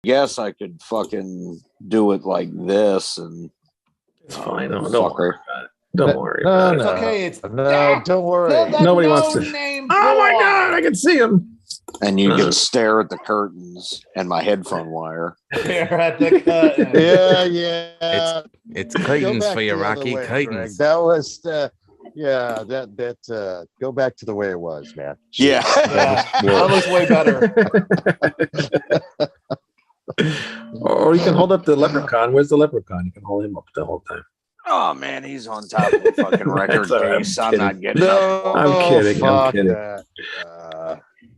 guess I could fucking do it like this and It's fine. No, fuck her. Don't worry. No, about it. no. It's okay. It's No, don't worry. Nobody wants to. Name Oh my God! I can see him. And you can stare at the curtains and my headphone wire. Stare at the curtain. Yeah. It's curtains for you, Rocky. Curtains. That was that go back to the way it was, man. Yeah. That looks way better. Or you can hold up the leprechaun. Where's the leprechaun? You can hold him up the whole time. Oh man, he's on top of the fucking record case. I'm not getting up. I'm kidding. I'm kidding.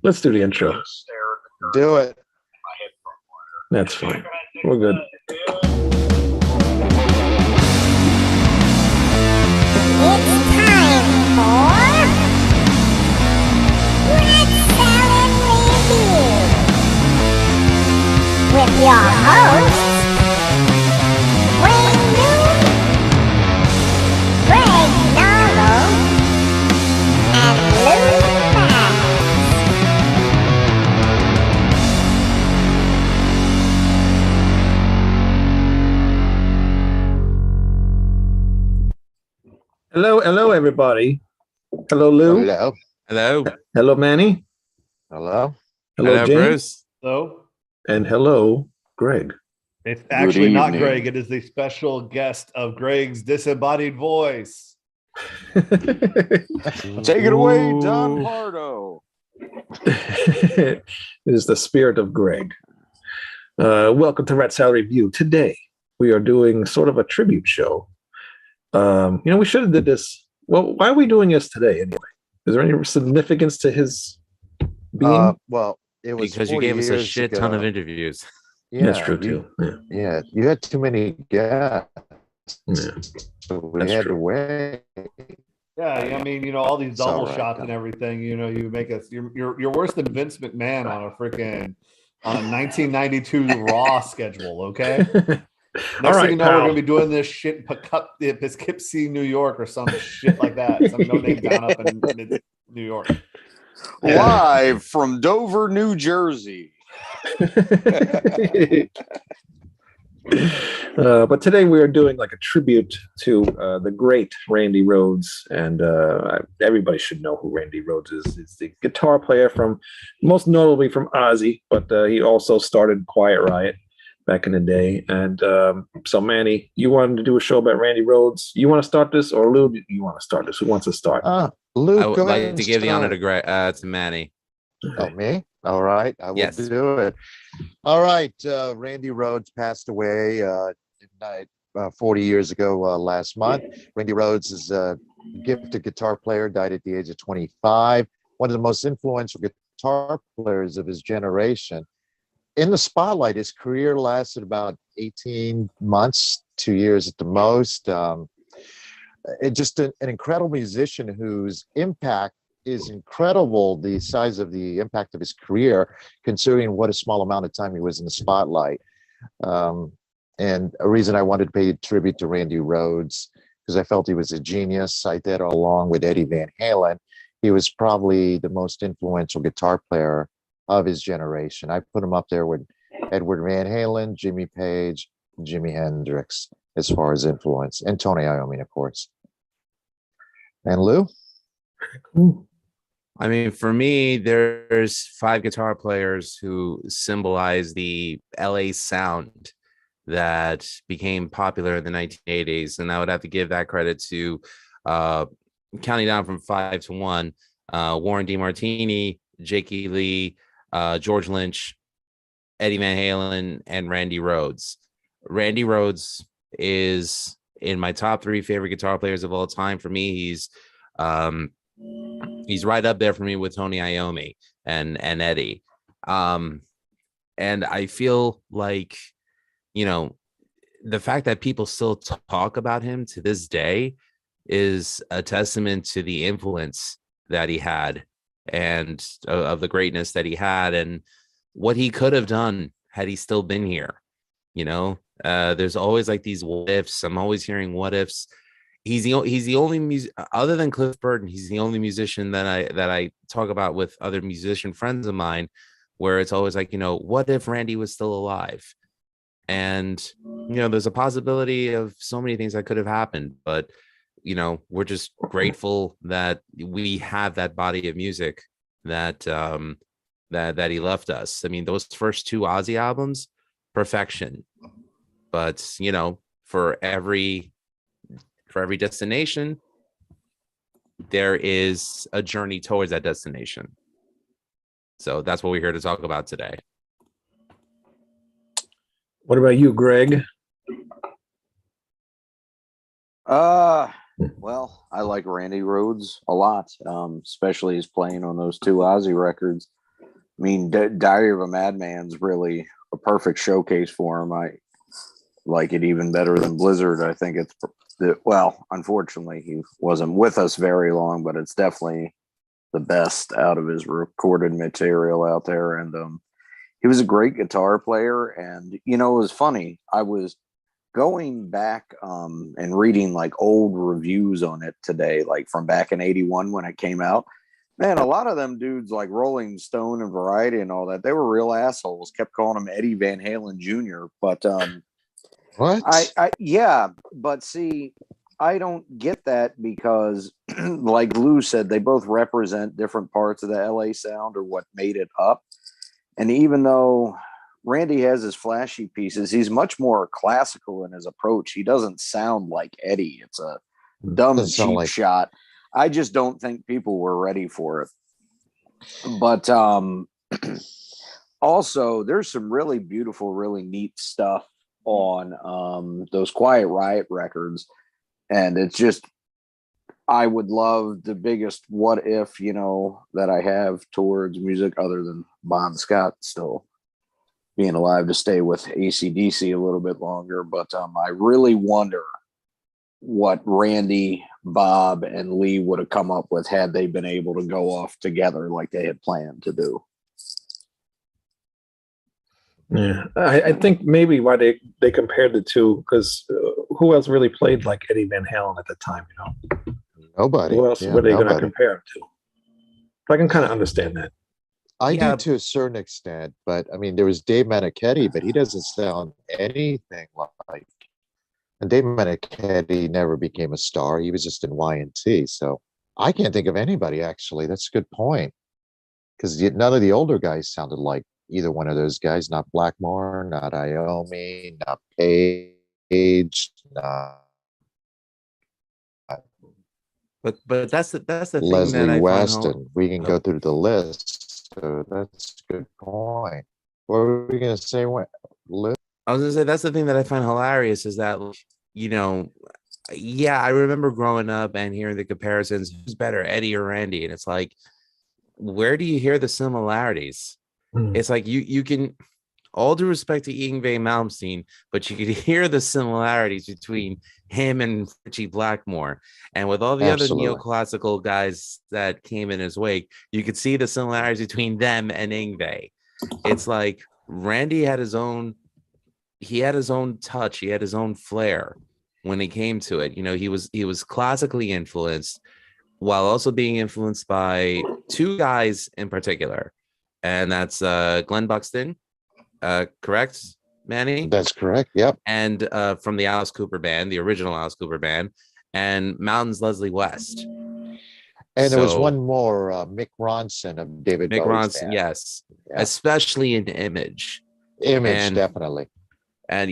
Let's do the intro. Do it. That's fine. We're good. It's time for Red Salad Review with your hosts, Wayne Noon, Greg Narlo, and Lou Max. Hello, everybody. Hello, Lou. Hello, Manny. Hello, James. Bruce. So And hello, Greg. it's actually not evening. Greg. It is the special guest of Greg's disembodied voice. Take it away, Don Pardo. It is the spirit of Greg. Welcome to Red Salad Review. Today, we are doing sort of a tribute show. We should have did this. Well, why are we doing this today anyway? Is there any significance to his being? well, it was Because you 40 gave us a years shit ton of interviews. Yeah, That's true too. Yeah, you had too many guests. Yeah. So we That's had true. to wait. Yeah, I mean, all these It's all double right, shots though. and everything. You make us. You're worse than Vince McMahon on a 1992 Raw schedule. Okay. Next All right, thing you know, pal. we're gonna be doing this shit in Poughkeepsie, New York, or some shit like that. Some no-name town up in New York. Live from Dover, New Jersey. But today we are doing like a tribute to the great Randy Rhoads, and everybody should know who Randy Rhoads is. He's the guitar player from, most notably from Ozzy, but he also started Quiet Riot back in the day. And so, Manny, you wanted to do a show about Randy Rhoads. You want to start this, or Lou? You want to start this? Who wants to start? Luke, I would go ahead like and to give the honor start. to Greg, to Manny. Oh, me? All right, I will Yes. do it. All right, Randy Rhoads passed away 40 years ago last month. Randy Rhoads is a gifted guitar player, died at the age of 25. One of the most influential guitar players of his generation. In the spotlight, his career lasted about 18 months, 2 years at the most. Just an incredible musician whose impact is incredible, the size of the impact of his career, considering what a small amount of time he was in the spotlight. And a reason I wanted to pay tribute to Randy Rhoads, because I felt he was a genius. I did along with Eddie Van Halen. He was probably the most influential guitar player of his generation. I put him up there with Edward Van Halen, Jimmy Page, Jimi Hendrix, as far as influence, and Tony Iommi, of course. And Lou? I mean, for me, there's 5 guitar players who symbolize the LA sound that became popular in the 1980s. And I would have to give that credit to, counting down from 5 to 1, Warren DeMartini, Jakey Lee, George Lynch, Eddie Van Halen, and Randy Rhoads. Randy Rhoads is in my top 3 favorite guitar players of all time. For me, he's right up there for me with Tony Iommi and Eddie. And I feel like, the fact that people still talk about him to this day is a testament to the influence that he had and of the greatness that he had and what he could have done had he still been here. There's always like these what ifs. I'm always hearing what ifs. He's the only other than Cliff Burton. He's the only musician that I talk about with other musician friends of mine where it's always like, what if Randy was still alive? And, there's a possibility of so many things that could have happened, but, we're just grateful that we have that body of music that he left us. I mean, those first two Ozzy albums, perfection. But, for every destination, there is a journey towards that destination. So that's what we're here to talk about today. What about you, Greg? Well, I like Randy Rhoads a lot, especially his playing on those two Ozzy records. I mean, Diary of a Madman's really a perfect showcase for him. I like it even better than Blizzard. I think well, unfortunately, he wasn't with us very long, but it's definitely the best out of his recorded material out there. And he was a great guitar player. And, it was funny. I was going back and reading like old reviews on it today, like from back in 81 when it came out. Man, a lot of them dudes like Rolling Stone and Variety and all that, they were real assholes, kept calling him Eddie Van Halen Jr. But What? Yeah, but see, I don't get that because like Lou said, they both represent different parts of the LA sound or what made it up. And even though Randy has his flashy pieces, he's much more classical in his approach. He doesn't sound like Eddie. It's a dumb cheap shot. I just don't think people were ready for it. But also, there's some really beautiful, really neat stuff on those Quiet Riot records. And it's just, I would love the biggest what if, that I have towards music other than Bon Scott still being alive to stay with AC/DC a little bit longer. But I really wonder what Randy, Bob, and Lee would have come up with had they been able to go off together like they had planned to do. Yeah, I think maybe why they compared the two, because who else really played like Eddie Van Halen at the time? Nobody. Who else were they going to compare him to? I can kind of understand that. I do to a certain extent, but I mean, there was Dave Manichetti, but he doesn't sound anything like. And Dave Manichetti never became a star. He was just in Y&T. So I can't think of anybody, actually. That's a good point. Because none of the older guys sounded like either one of those guys. Not Blackmore, not Iommi, not Page, not... But that's the thing Leslie that I Weston. find We can go through the list. So that's a good point. What were we going to say? I was going to say that's the thing that I find hilarious is that, I remember growing up and hearing the comparisons. Who's better, Eddie or Randy? And it's like, where do you hear the similarities? It's like you can, all due respect to Yngwie Malmsteen, but you could hear the similarities between him and Richie Blackmore. And with all the other neoclassical guys that came in his wake, you could see the similarities between them and Yngwie. It's like Randy had his own touch. He had his own flair when it came to it. He was classically influenced while also being influenced by two guys in particular. And that's Glenn Buxton. Correct, Manny? That's correct. Yep. And from the Alice Cooper band, the original Alice Cooper band, and Mountain's Leslie West. And there was one more, Mick Ronson of David Bowie's Ronson, band. yes. Yeah. Especially in Image. Definitely. And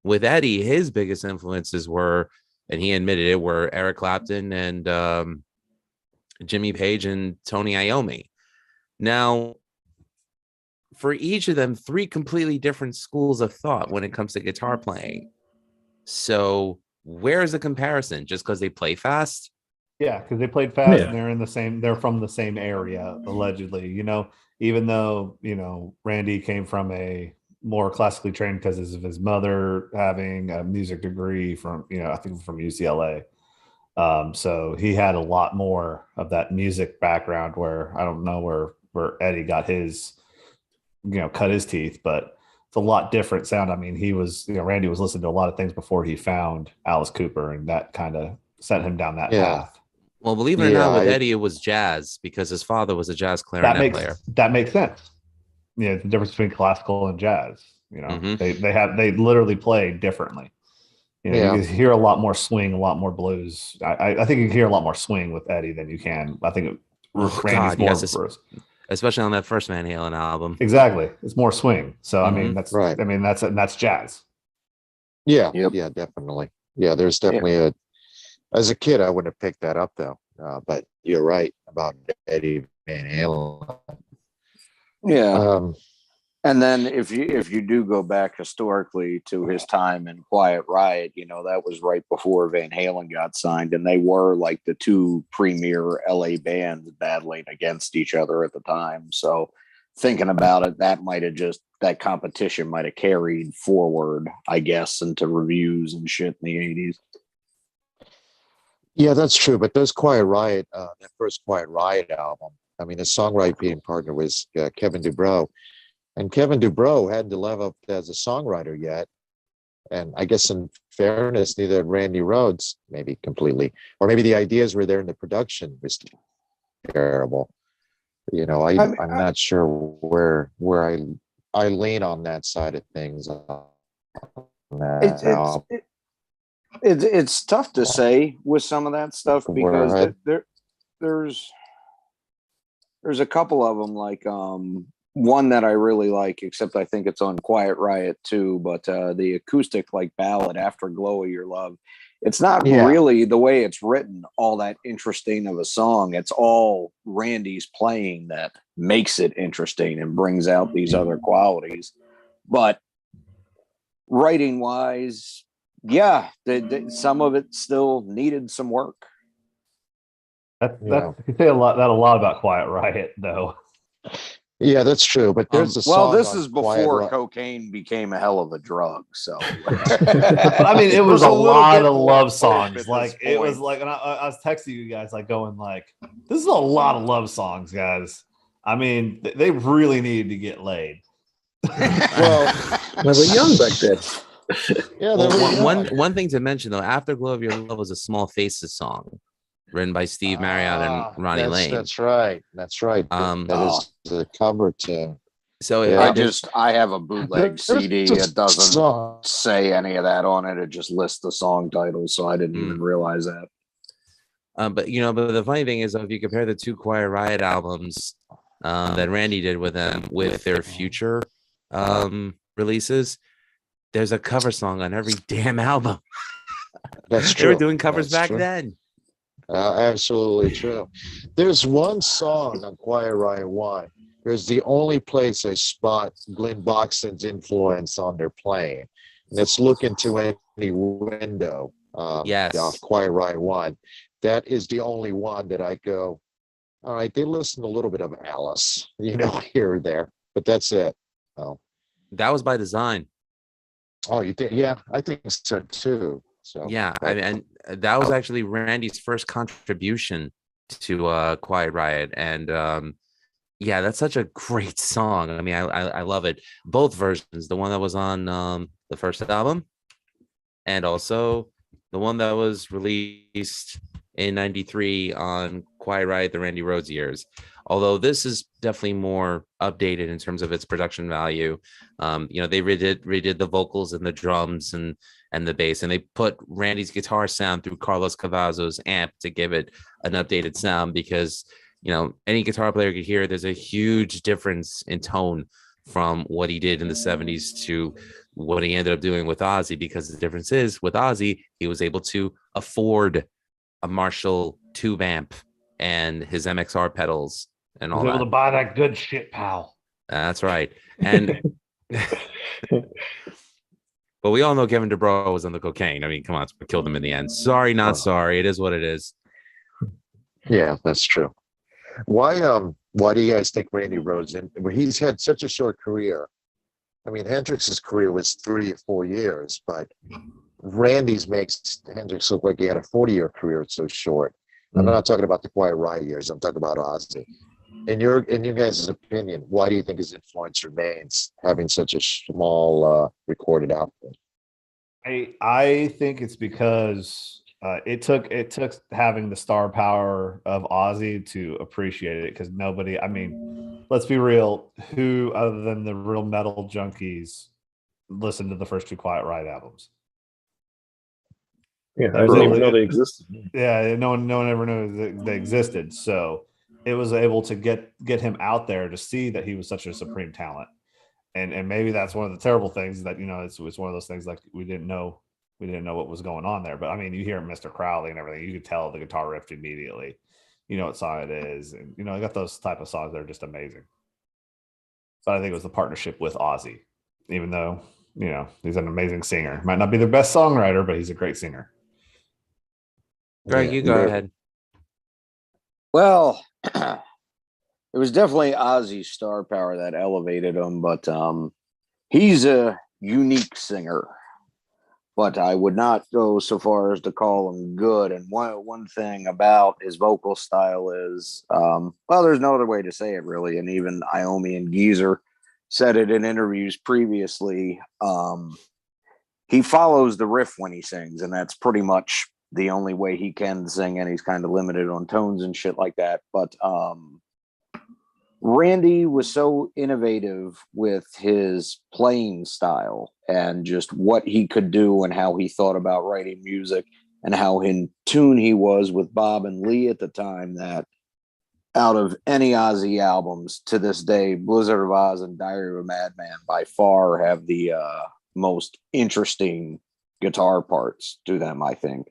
with Eddie, his biggest influences were, and he admitted it, were Eric Clapton and Jimmy Page and Tony Iommi. Now, for each of them, three completely different schools of thought when it comes to guitar playing. So where's the comparison? Just because they play fast? Yeah, because they played fast and they're from the same area, allegedly. Even though, Randy came from a more classically trained because of his mother having a music degree from, I think from UCLA. So he had a lot more of that music background where I don't know where Eddie got his, cut his teeth, but it's a lot different sound. I mean, he was, Randy was listening to a lot of things before he found Alice Cooper, and that kind of sent him down that path. Well, believe it or not, with Yeah, Eddie, it was jazz because his father was a jazz clarinet player. That makes sense. Yeah, the difference between classical and jazz. You know, Mhm. they literally play differently. You know, Yeah. you can hear a lot more swing, a lot more blues. I think you can hear a lot more swing with Eddie than you can. I think Oh Randy's God, more yes, especially on that first Van Halen album. exactly. It's more swing. So I mean, Mhm. Right. that's jazz. Yeah. Yep. Yeah, definitely. Yeah, there's definitely as a kid, I wouldn't have picked that up though. But you're right about Eddie Van Halen. Yeah. Um, And then if you do go back historically to his time in Quiet Riot, you know, that was right before Van Halen got signed, and they were like the two premier LA bands battling against each other at the time. So thinking about it, that competition might have carried forward, I guess, into reviews and shit in the 80s. yeah, that's true. But those Quiet Riot, that first Quiet Riot album, I mean, the songwriting partner was Kevin Dubrow. And Kevin Dubrow hadn't developed as a songwriter yet. And I guess in fairness, neither Randy Rhoads, maybe completely, or maybe the ideas were there and the production was terrible. You know, I mean, I'm not sure where I lean on that side of things. On it's that it's album, it, it's tough to say with some of that stuff because where there's there's a couple of them like one that I really like, except I think it's on Quiet Riot too, but the acoustic like ballad After Glow of Your Love, it's not yeah, really the way it's written all that interesting of a song. It's all Randy's playing that makes it interesting and brings out these other qualities. But writing wise, yeah, some of it still needed some work. yeah, You can say a lot about Quiet Riot though. yeah, that's true. But there's a Well, song this on is Quiet before Riot. cocaine became a hell of a drug. So, But I mean, it was There's a a little lot bit of more love hope songs. at Like this it was point. like, and I was texting you guys, like going like, this is a lot of love songs, guys. I mean, they really needed to get laid. Well, they were young back then. Yeah, Well, there we one thing to mention though, After Glow of Your Love was a Small Faces song written by Steve Marriott and Ronnie Lane. That's right. That's right. That Oh. is the cover tune. So Yeah. I have a bootleg CD. There's It a doesn't song. say any of that on it. It just lists the song titles, so I didn't even realize that. but the funny thing is, if you compare the two Quiet Riot albums that Randy did with them with their future releases, there's a cover song on every damn album. That's They were true. doing covers That's back true. then. Absolutely true. There's one song on Quiet Riot 1. There's the only place I spot Glenn Boxton's influence on their playing. And it's Look Into Any Window Yes. off Quiet Riot 1. That is the only one that I go, all right, they listen a little bit of Alice, here or there, but that's it. Oh, That was by design. oh, you think? Yeah, I think so too. So Yeah, but, and that was actually Randy's first contribution to Quiet Riot, and yeah, that's such a great song. I mean, I love it. Both versions, the one that was on the first album, and also the one that was released in '93 on Quiet Riot, the Randy Rhoads years. Although this is definitely more updated in terms of its production value. They redid the vocals and the drums and the bass, and they put Randy's guitar sound through Carlos Cavazzo's amp to give it an updated sound because any guitar player could hear there's a huge difference in tone from what he did in the 70s to what he ended up doing with Ozzy, because the difference is with Ozzy, he was able to afford a Marshall tube amp and his MXR pedals and all Was able that. to buy that good shit, pal. That's right. And but we all know Kevin DuBrow was on the cocaine. I mean, come on, it's what killed him in the end. Sorry, not sorry. It is what it is. yeah, that's true. Why do you guys think Randy Rhoads he's had such a short career? I mean, Hendrix's career was 3 or 4 years, but Randy's makes Hendrix look like he had a 40-year career. It's so short. I'm not talking about the Quiet Riot years. I'm talking about Ozzy. In your guys' opinion, why do you think his influence remains having such a small recorded output? I think it's because It took having the star power of Ozzy to appreciate it, because nobody, I mean, let's be real, who other than the real metal junkies listened to the first two Quiet Riot albums? Yeah, I didn't even know they existed. Yeah, no one ever knew that they existed. So it was able to get him out there to see that he was such a supreme talent. And maybe that's one of the terrible things that, it's one of those things like we didn't know what was going on there. But I mean, you hear Mr. Crowley and everything, you could tell the guitar riff immediately. You know what song it is, and I got those type of songs that are just amazing. But I think it was the partnership with Ozzy, even though he's an amazing singer. Might not be the best songwriter, but he's a great singer. Greg, you go ahead. Well, it was definitely Ozzy's star power that elevated him, but he's a unique singer. But I would not go so far as to call him good. And one thing about his vocal style is, well, there's no other way to say it really. And even Iommi and Geezer said it in interviews previously. He follows the riff when he sings, and that's pretty much the only way he can sing, and he's kind of limited on tones and shit like that. But Randy was so innovative with his playing style and just what he could do and how he thought about writing music and how in tune he was with Bob and Lee at the time, that out of any Ozzy albums to this day, Blizzard of Oz and Diary of a Madman by far have the most interesting guitar parts to them, I think.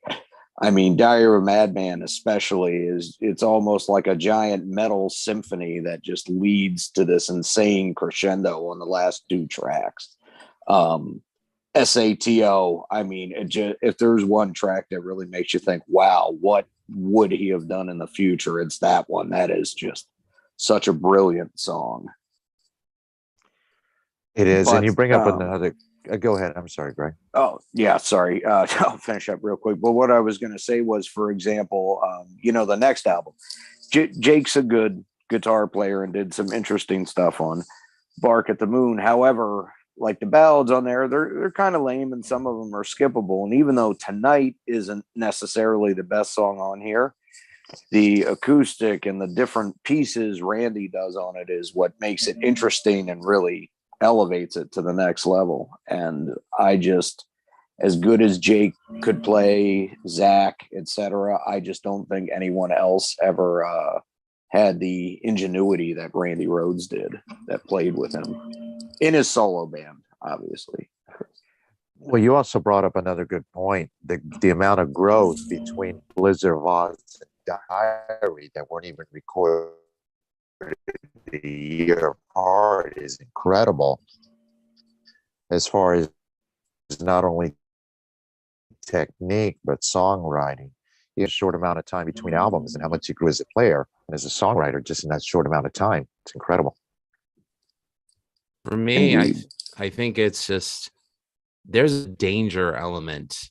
I mean, Diary of a Madman especially it's almost like a giant metal symphony that just leads to this insane crescendo on the last two tracks. SATO, I mean, if there's one track that really makes you think, wow, what would he have done in the future? It's that one. That is just such a brilliant song. It is. And you bring up another. Go ahead. I'm sorry, Greg. Oh, yeah. Sorry. I'll finish up real quick. But what I was going to say was, for example, the next album, Jake's a good guitar player and did some interesting stuff on Bark at the Moon. However, like the ballads on there, they're kind of lame and some of them are skippable. And even though Tonight isn't necessarily the best song on here, the acoustic and the different pieces Randy does on it is what makes it interesting and really elevates it to the next level. And I just, as good as Jake could play, Zach, etc., I just don't think anyone else ever had the ingenuity that Randy Rhoads did, that played with him in his solo band, obviously. Well, you also brought up another good point. The amount of growth between Blizzard of Oz and Diary that weren't even recorded a year apart is incredible, as far as not only technique but songwriting. He had a short amount of time between albums, and how much he grew as a player and as a songwriter just in that short amount of time. It's incredible. For me, I think it's just, there's a danger element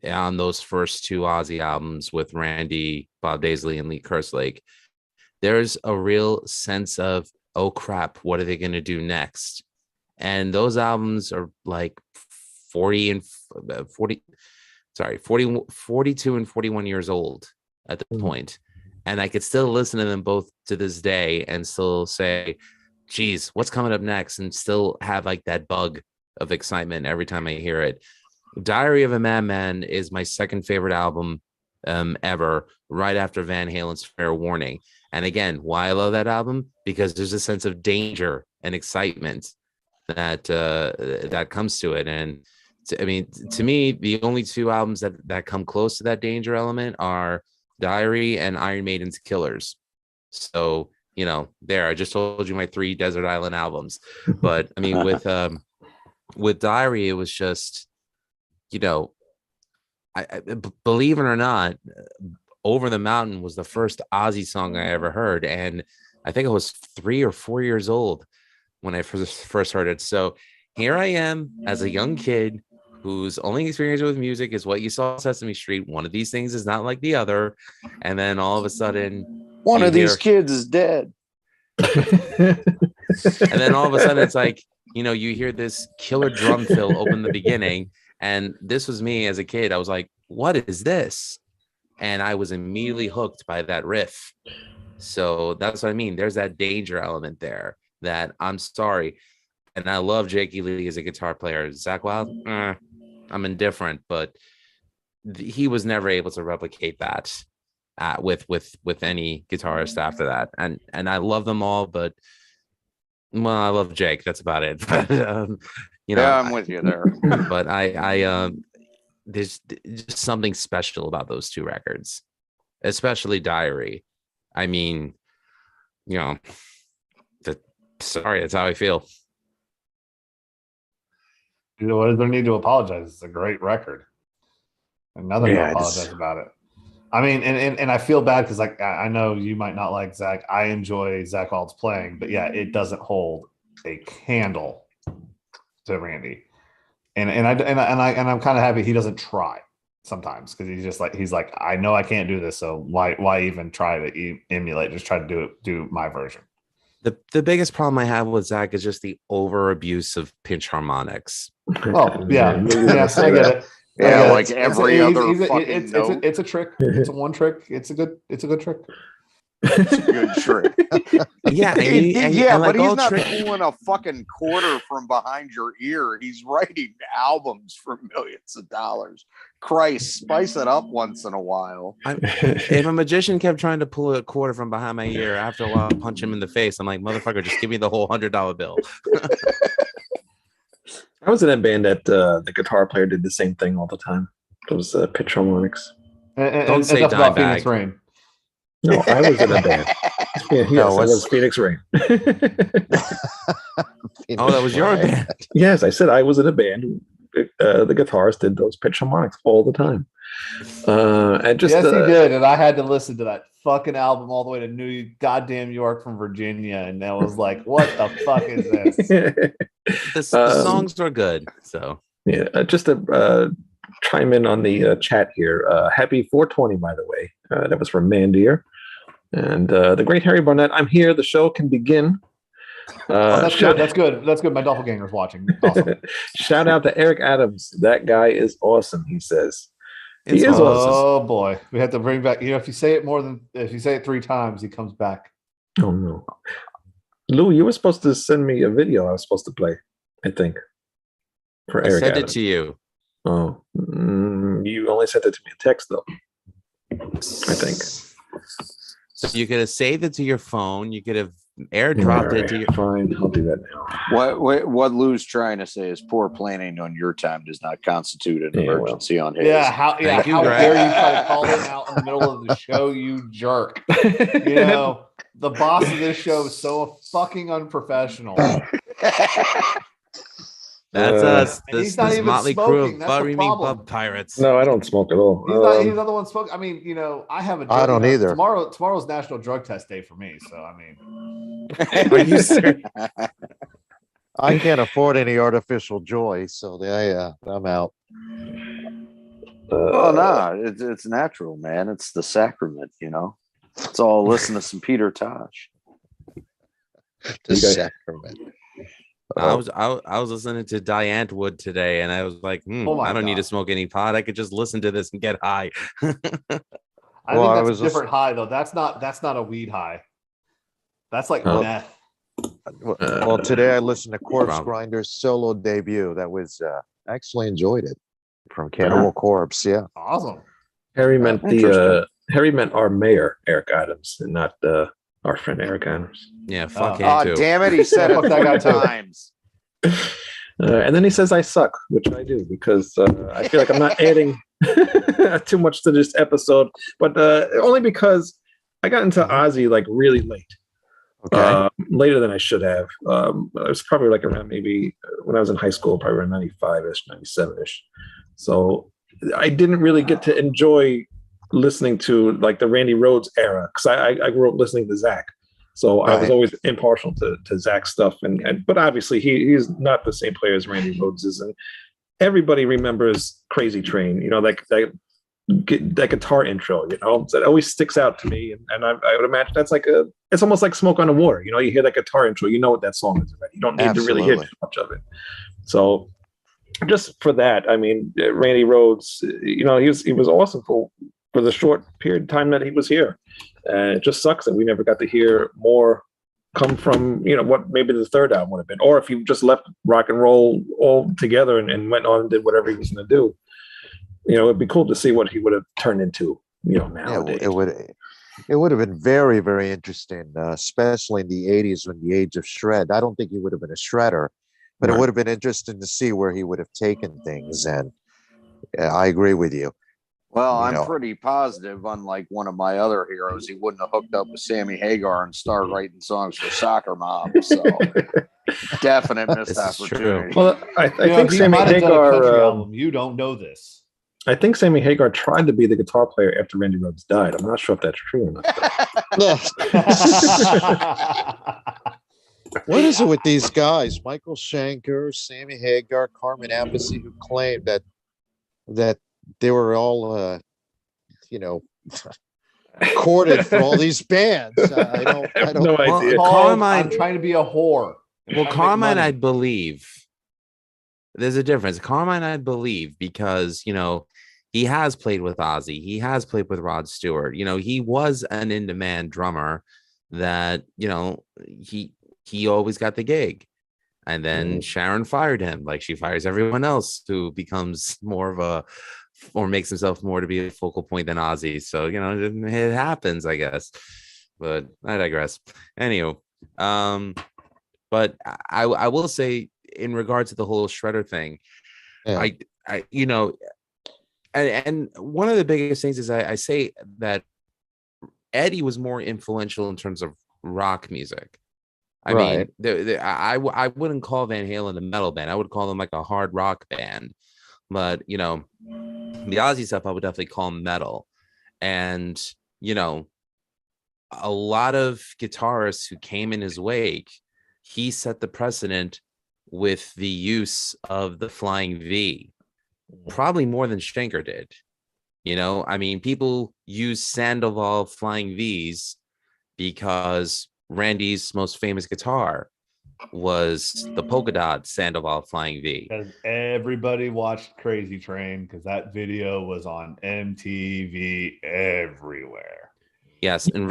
on those first two Ozzy albums with Randy, Bob Daisley, and Lee Kerslake. There's a real sense of, oh crap, what are they going to do next? And those albums are like 42 and 41 years old at the point. And I could still listen to them both to this day and still say, geez, what's coming up next? And still have like that bug of excitement every time I hear it. Diary of a Madman is my second favorite album ever, right after Van Halen's Fair Warning. And again, why I love that album? Because there's a sense of danger and excitement that comes to it. And to me, the only two albums that come close to that danger element are Diary and Iron Maiden's Killers. So, there, I just told you my 3 Desert Island albums. But I mean, with Diary, it was just, I believe it or not, Over the Mountain was the first Ozzy song I ever heard. And I think I was 3 or 4 years old when I first heard it. So here I am as a young kid whose only experience with music is what you saw on Sesame Street. One of these things is not like the other. And then all of a sudden, one of these kids is dead. And then all of a sudden it's like, you hear this killer drum fill open the beginning. And this was me as a kid. I was like, what is this? And I was immediately hooked by that riff. So that's what I mean. There's that danger element there that I'm sorry. And I love Jake E. Lee as a guitar player. Zakk Wylde, I'm indifferent, but he was never able to replicate that with any guitarist after that. And I love them all, but well, I love Jake. That's about it. But, yeah, I'm with you there. But I there's just something special about those two records, especially Diary. I mean, sorry, that's how I feel. What is there need to apologize? It's a great record. And nothing to apologize about it. I mean, and I feel bad because like I know you might not like Zakk. I enjoy Zakk Wylde's playing, but yeah, it doesn't hold a candle to Randy. And I'm kind of happy he doesn't try sometimes because he's like I know I can't do this, so why even try to emulate? Just try to do my version. The biggest problem I have with Zakk is just the over abuse of pinch harmonics. Oh yeah, I get it. Yeah, like every other fucking note. It's a trick. It's a one trick. It's a good trick. It's a good trick. Yeah, but he's not pulling a fucking quarter from behind your ear. He's writing albums for millions of dollars. Christ, spice it up once in a while. If a magician kept trying to pull a quarter from behind my ear, after a while, I'll punch him in the face. I'm like, motherfucker, just give me the whole $100 bill. I was in a band that the guitar player did the same thing all the time. Those pitch harmonics. Don't say about Phoenix Rain. No, I was in a band. Yeah, yes, I was Phoenix Rain. Oh, that was your band. Yes, I said I was in a band. The guitarist did those pitch harmonics all the time. And just yes, he did, and I had to listen to that fucking album all the way to goddamn York from Virginia, and I was like, "What the fuck is this?" The songs are good, so yeah. Just to chime in on the chat here. Happy 420, by the way. That was from Mandir. And the great Harry Barnett, I'm here. The show can begin. That's good. That's good. That's good. My doppelganger's watching. Awesome. Shout out to Eric Adams. That guy is awesome, he says. He is awesome. Oh boy. We have to bring back, if you say it 3 times, he comes back. Oh no. Lou, you were supposed to send me a video I was supposed to play, I think. For Eric Adams. Adams. It to you. Oh. You only sent it to me in text though. I think. So you could have saved it to your phone. You could have airdropped it to your. Fine, I'll do that now. What Lou's trying to say is poor planning on your time does not constitute an emergency on his. How dare you try to call him out in the middle of the show, you jerk? The boss of this show is so fucking unprofessional. That's us. He's not even motley smoking. crew of bub pirates. No, I don't smoke at all. He's not the one smoking. I mean, I have a. I don't either. Tomorrow's National Drug Test Day for me, so I mean. Are you serious? I can't afford any artificial joy, so I'm out. It's natural, man. It's the sacrament, It's all listen to some Peter Tosh. The sacrament. I was listening to Diane Wood today, and I was like, I don't need to smoke any pot. I could just listen to this and get high. I think that's a different high, though. That's not a weed high. That's like meth. Well, today I listened to Corpse Grinder's solo debut. That was I actually enjoyed it from Cannibal Corpse. Yeah, awesome. Harry meant our mayor Eric Adams, and not our friend Eric Adams. Yeah, fuck him too. Oh, damn it! He said it that guy times. And then he says I suck, which I do because I feel like I'm not adding too much to this episode, but only because I got into Ozzy like really late. Okay. Later than I should have. It was probably like around maybe when I was in high school, probably around 95-ish, 97-ish. So I didn't really get to enjoy listening to like the Randy Rhoads era because I grew up listening to Zakk. So I was always impartial to Zack's stuff. But obviously he's not the same player as Randy Rhoads is. And everybody remembers Crazy Train, that guitar intro, that always sticks out to me, and I would imagine that's it's almost like Smoke on the Water. You hear that guitar intro, you know what that song is already. You don't need to really hear too much of it. So just for that, I mean, Randy Rhoads, he was awesome for the short period of time that he was here. And it just sucks that we never got to hear more come from, what maybe the third album would have been, or if he just left rock and roll all together and went on and did whatever he was going to do. It'd be cool to see what he would have turned into, nowadays. It would have been very, very interesting, especially in the 80s when the age of shred. I don't think he would have been a shredder, but it would have been interesting to see where he would have taken things. And I agree with you. Well, I'm pretty positive, unlike one of my other heroes, he wouldn't have hooked up with Sammy Hagar and started writing songs for Soccer Mom. So, definite missed opportunity. Well, I think Sammy Hagar. Album. You don't know this. I think Sammy Hagar tried to be the guitar player after Randy Rhoads died. I'm not sure if that's true or not. What is it with these guys? Michael Schenker, Sammy Hagar, Carmen Appice, who claimed that they were all, courted for all these bands. I don't no idea. I'm trying to be a whore. Well, Carmine, I believe there's a difference. Carmine, I believe, because he has played with Ozzy, he has played with Rod Stewart. He was an in-demand drummer that he always got the gig. And then Sharon fired him, like she fires everyone else who becomes more of or makes himself more to be a focal point than Ozzy. So, it happens, I guess. But I digress. Anyway, but I will say, in regards to the whole shredder thing, and one of the biggest things is I say that Eddie was more influential in terms of rock music. I mean, I wouldn't call Van Halen a metal band. I would call them like a hard rock band. But, the Ozzy stuff, I would definitely call metal. And, a lot of guitarists who came in his wake, he set the precedent with the use of the Flying V, probably more than Schenker did. I mean, people use Sandoval Flying Vs because Randy's most famous guitar was the polka dot Sandoval Flying V. Because everybody watched Crazy Train, because that video was on MTV everywhere. Yes, and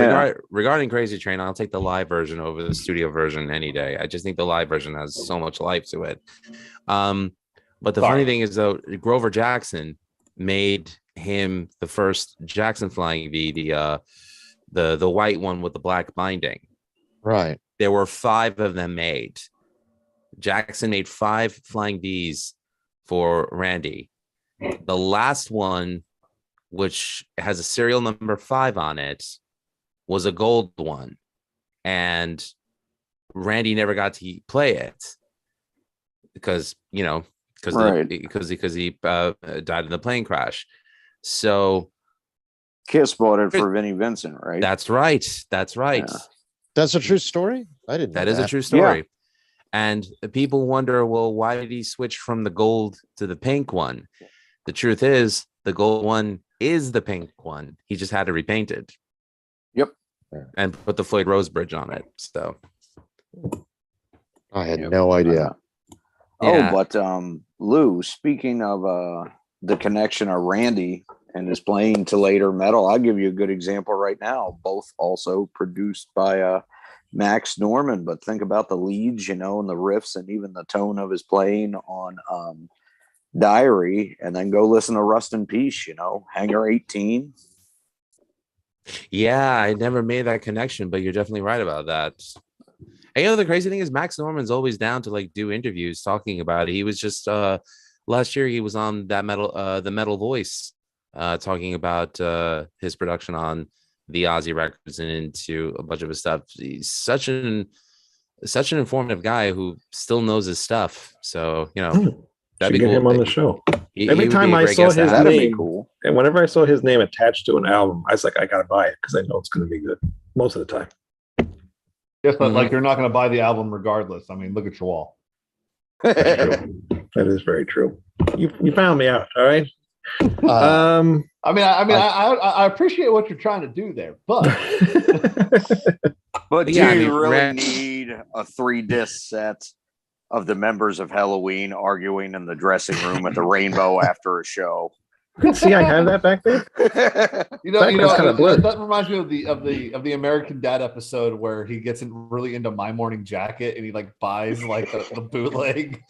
regarding Crazy Train, I'll take the live version over the studio version any day. I just think the live version has so much life to it. But the funny thing is, though, Grover Jackson made him the first Jackson Flying V, the white one with the black binding. Right. There were 5 of them made. Jackson made 5 Flying Vs for Randy. The last one, which has a serial number 5 on it, was a gold one. And Randy never got to play it because he died in the plane crash. So Kiss bought it for Vinnie Vincent, right? That's right. Yeah. That's a true story? I didn't know that is a true story. Yeah. And people wonder, well, why did he switch from the gold to the pink one? The truth is, the gold one is the pink one. He just had to repaint it. Yep. And put the Floyd Rose bridge on it. So I had no idea. Yeah. Oh, but Lou, speaking of the connection of Randy and his playing to later metal, I'll give you a good example right now. Both also produced by Max Norman, but think about the leads, and the riffs and even the tone of his playing on Diary, and then go listen to Rust in Peace, Hangar 18. Yeah, I never made that connection, but you're definitely right about that. And the crazy thing is, Max Norman's always down to do interviews talking about it. He was just last year he was on that the Metal Voice, talking about his production on the Ozzy records and into a bunch of his stuff. He's such an informative guy who still knows his stuff. So that'd be get cool. Him on the show. Every time I saw his name, cool. And whenever I saw his name attached to an album, I was like, I gotta buy it because I know it's going to be good most of the time. Yes, but you're not going to buy the album regardless. I mean, look at your wall. That's true. That is very true. You found me out. All right. I appreciate what you're trying to do there, but do you really need a 3-disc set of the members of Halloween arguing in the dressing room at the Rainbow after a show. See, I have that back there. That reminds me of the American Dad episode where he gets really into My Morning Jacket and he like buys like the bootleg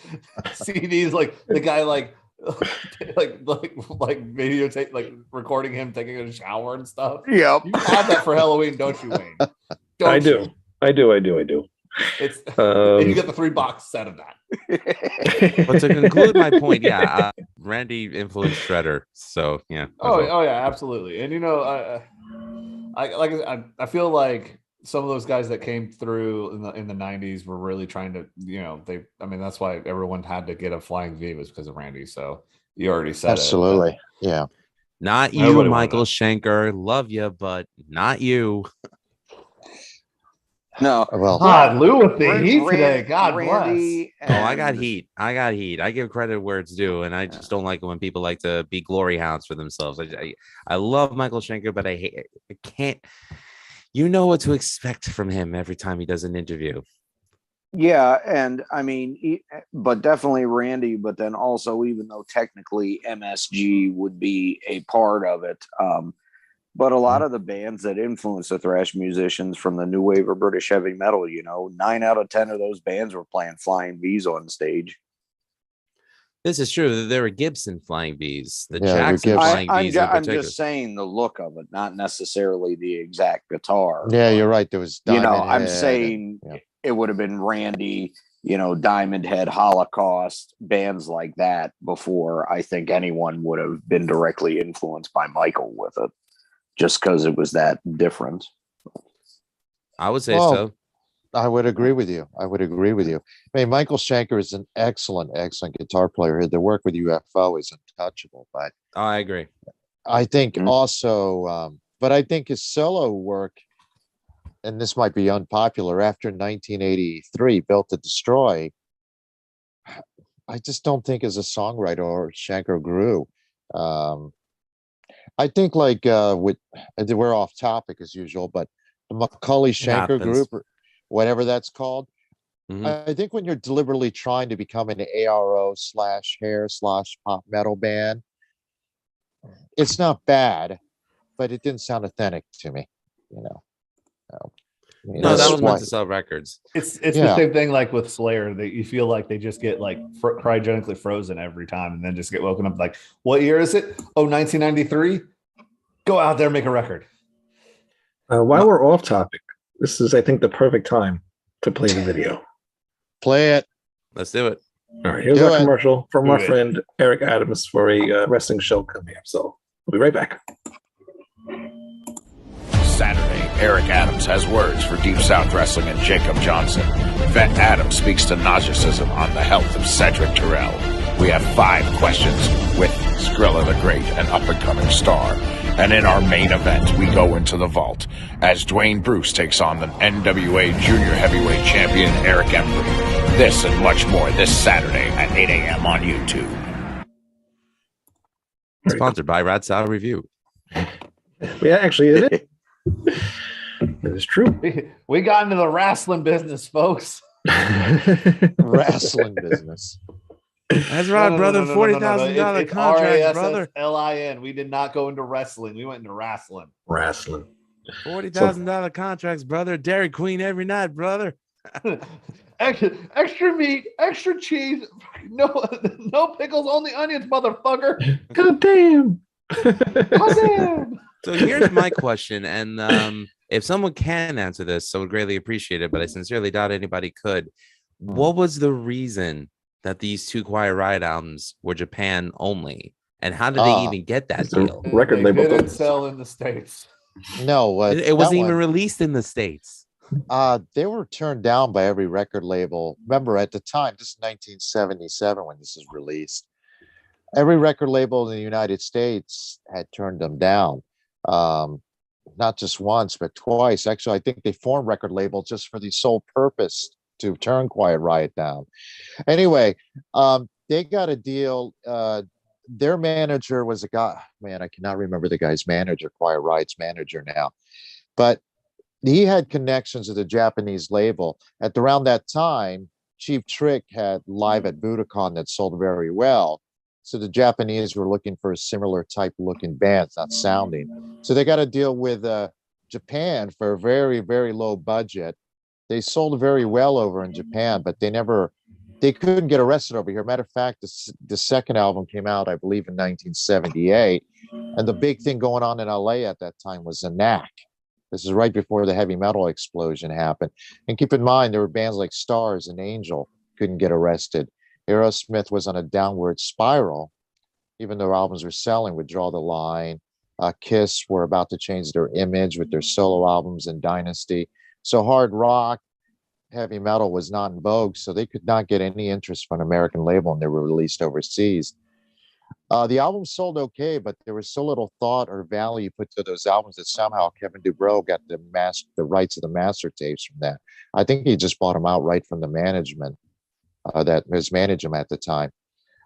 CDs, like the guy like videotape, like recording him taking a shower and stuff. Yep. You have that for Halloween, don't you, Wayne? I do. It's you get the 3-box set of that. But to conclude my point, Randy influenced Shredder, so yeah. Oh yeah, absolutely. And I feel like some of those guys that came through in the 90s were really trying to, that's why everyone had to get a Flying V was because of Randy. So you already said absolutely. Yeah. Not you, Michael Schenker. Love you, but not you. No, well, God, Lou with the heat today. God Randy bless. I got heat. I give credit where it's due, and I just don't like it when people like to be glory hounds for themselves. I love Michael Schenker, but I can't. You know what to expect from him every time he does an interview. Yeah, and I mean, but definitely Randy. But then also, even though technically MSG would be a part of it, but a lot of the bands that influenced the thrash musicians from the new wave of British heavy metal, 9 out of 10 of those bands were playing Flying V's on stage. This is true. There were Gibson Flying V's, the Jackson Flying V's. I'm just saying the look of it, not necessarily the exact guitar. Yeah, you're right. There was, I'm saying it would have been Randy, Diamond Head, Holocaust, bands like that before I think anyone would have been directly influenced by Michael with it. Just because it was that different. I would say so. I would agree with you. I mean, Michael Schenker is an excellent guitar player. The work with UFO is untouchable, but I agree. I think also, but I think his solo work, and this might be unpopular, after 1983, Built to Destroy, I just don't think as a songwriter Schenker grew. I think we're off topic as usual, but the Macaulay Schenker group, or whatever that's called. Mm-hmm. I think when you're deliberately trying to become an ARO/hair/pop metal band, it's not bad, but it didn't sound authentic to me, No, that was meant to sell records. It's the same thing like with Slayer, that you feel like they just get like cryogenically frozen every time and then just get woken up like, what year is it? 1993. Go out there and make a record. While we're off topic, this is, I think, the perfect time to play the video. Play it. Let's do it. All right, here's our commercial from our friend Eric Adams for a wrestling show coming up. So we'll be right back. Saturday, Eric Adams has words for Deep South Wrestling and Jacob Johnson. Vet Adams speaks to narcissism on the health of Cedric Terrell. We have 5 questions with Skrilla the Great, an up-and-coming star. And in our main event, we go into the vault as Dwayne Bruce takes on the NWA Junior Heavyweight Champion Eric Embry. This and much more this Saturday at 8 a.m. on YouTube. Sponsored by Rad Style Review. Yeah, actually, it is. It is true. We got into the wrestling business, folks. Wrestling business. That's right, brother. $40,000 contract, brother. LIN. We did not go into wrestling. We went into wrestling. $40,000 contracts, brother. Dairy Queen every night, brother. Extra meat, extra cheese, no pickles, only onions, motherfucker. God damn. So here's my question, and if someone can answer this, I would greatly appreciate it, but I sincerely doubt anybody could. What was the reason that these 2 Quiet Riot albums were Japan only, and how did they even get that deal? Record label didn't sell in the States. No, it wasn't even released in the States. They were turned down by every record label. Remember, at the time, this is 1977 when this is released. Every record label in the United States had turned them down. Not just once, but twice. Actually, I think they formed record labels just for the sole purpose to turn Quiet Riot down. Anyway, they got a deal. Their manager was a guy, man, I cannot remember the guy's manager, Quiet Riot's manager now, but he had connections with a Japanese label. At around that time, Cheap Trick had Live at Budokan that sold very well. So the Japanese were looking for a similar type looking band, not sounding. So they got to deal with Japan for a very, very low budget. They sold very well over in Japan, but they couldn't get arrested over here. Matter of fact, the second album came out, I believe, in 1978. And the big thing going on in LA at that time was a knack. This is right before the heavy metal explosion happened. And keep in mind, there were bands like Stars and Angel couldn't get arrested. Aerosmith was on a downward spiral, even though albums were selling, would Draw the Line. Kiss were about to change their image with their solo albums and Dynasty. So hard rock, heavy metal was not in vogue, so they could not get any interest from an American label, and they were released overseas. The album sold okay, but there was so little thought or value put to those albums that somehow Kevin DuBrow got the rights of the master tapes from that. I think he just bought them outright from the management that was managing him at the time.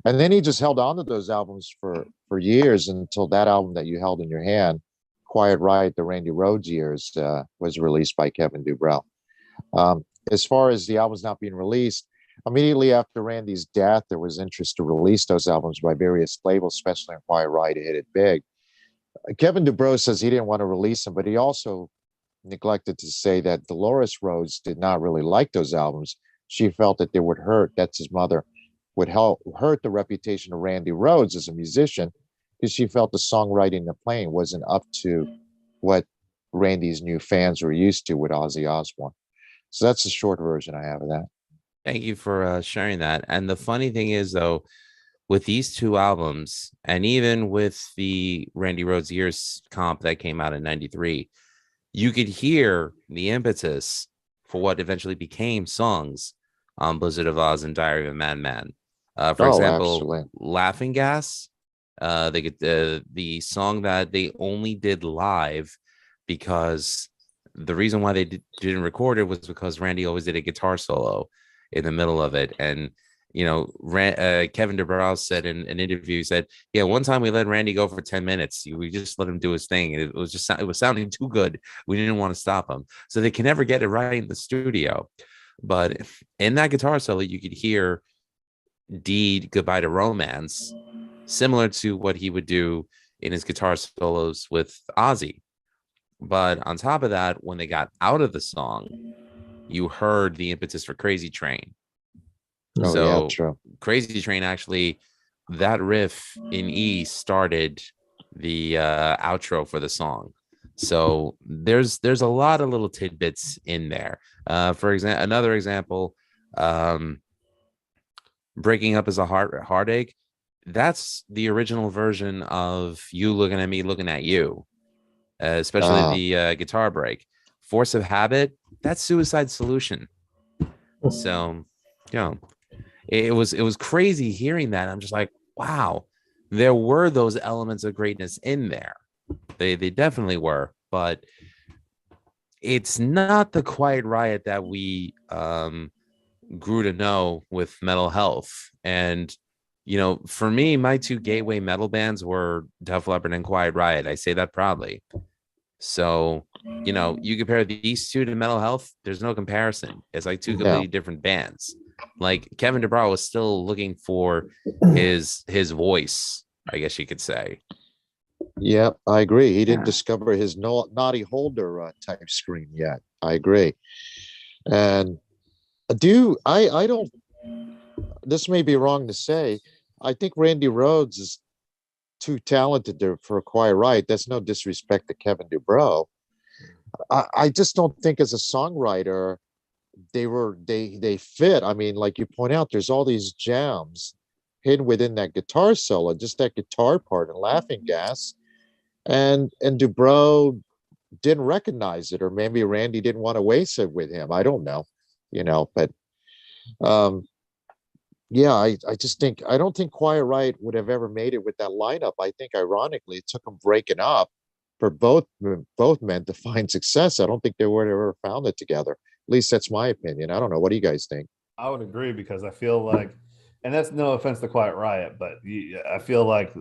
And then he just held on to those albums for years until that album that you held in your hand, Quiet Riot, the Randy Rhoads years, was released by Kevin DuBrow. As far as the albums not being released, immediately after Randy's death, there was interest to release those albums by various labels, especially in Quiet Riot, to hit it big. Kevin DuBrow says he didn't want to release them, but he also neglected to say that Dolores Rhoads did not really like those albums. She felt that they would hurt, that's his mother, would hurt the reputation of Randy Rhoads as a musician, because she felt the songwriting and the playing wasn't up to what Randy's new fans were used to with Ozzy Osbourne. So that's the short version I have of that. Thank you for sharing that. And the funny thing is, though, with these two albums, and even with the Randy Rhoads Years comp that came out in '93, you could hear the impetus for what eventually became songs on Blizzard of Oz and Diary of a Madman. For example, absolutely. Laughing Gas, the song that they only did live because the reason why they didn't record it was because Randy always did a guitar solo in the middle of it. And, you know, Kevin DuBrow said in an interview, he said, yeah, one time we let Randy go for 10 minutes. We just let him do his thing. And it was sounding too good. We didn't want to stop him. So they can never get it right in the studio. But in that guitar solo, you could hear Deed Goodbye to Romance, similar to what he would do in his guitar solos with Ozzy. But on top of that, when they got out of the song, you heard the impetus for Crazy Train. Yeah, true. Crazy Train, actually, that riff in E started the outro for the song. So there's a lot of little tidbits in there. For example, another example, Breaking Up is a Heartache. That's the original version of You Looking at Me, Looking at You, especially the guitar break. Force of Habit, that's Suicide Solution. So, you know, it was crazy hearing that. I'm just like, wow, there were those elements of greatness in there. They definitely were, but it's not the Quiet Riot that we grew to know with Metal Health. And, you know, for me, my two gateway metal bands were Def Leppard and Quiet Riot. I say that proudly. So, you know, you compare these two to Metal Health, there's no comparison. It's like two completely different bands. Like Kevin DuBrow was still looking for his voice, I guess you could say. Yeah, I agree. He didn't discover his naughty holder type scream yet. I agree. And I don't, this may be wrong to say, I think Randy Rhoads is too talented for a Quiet Riot. That's no disrespect to Kevin DuBrow. I just don't think as a songwriter they fit. I mean, like you point out, there's all these gems hidden within that guitar solo, just that guitar part and Laughing Gas, and DuBrow didn't recognize it, or maybe Randy didn't want to waste it with him. I don't know, you know, but yeah, I just think, I don't think Quiet Riot would have ever made it with that lineup. I think ironically it took them breaking up for both men to find success. I don't think they would have ever found it together. At least that's my opinion. I don't know. What do you guys think? I would agree, because I feel like, and that's no offense to Quiet Riot, but I feel like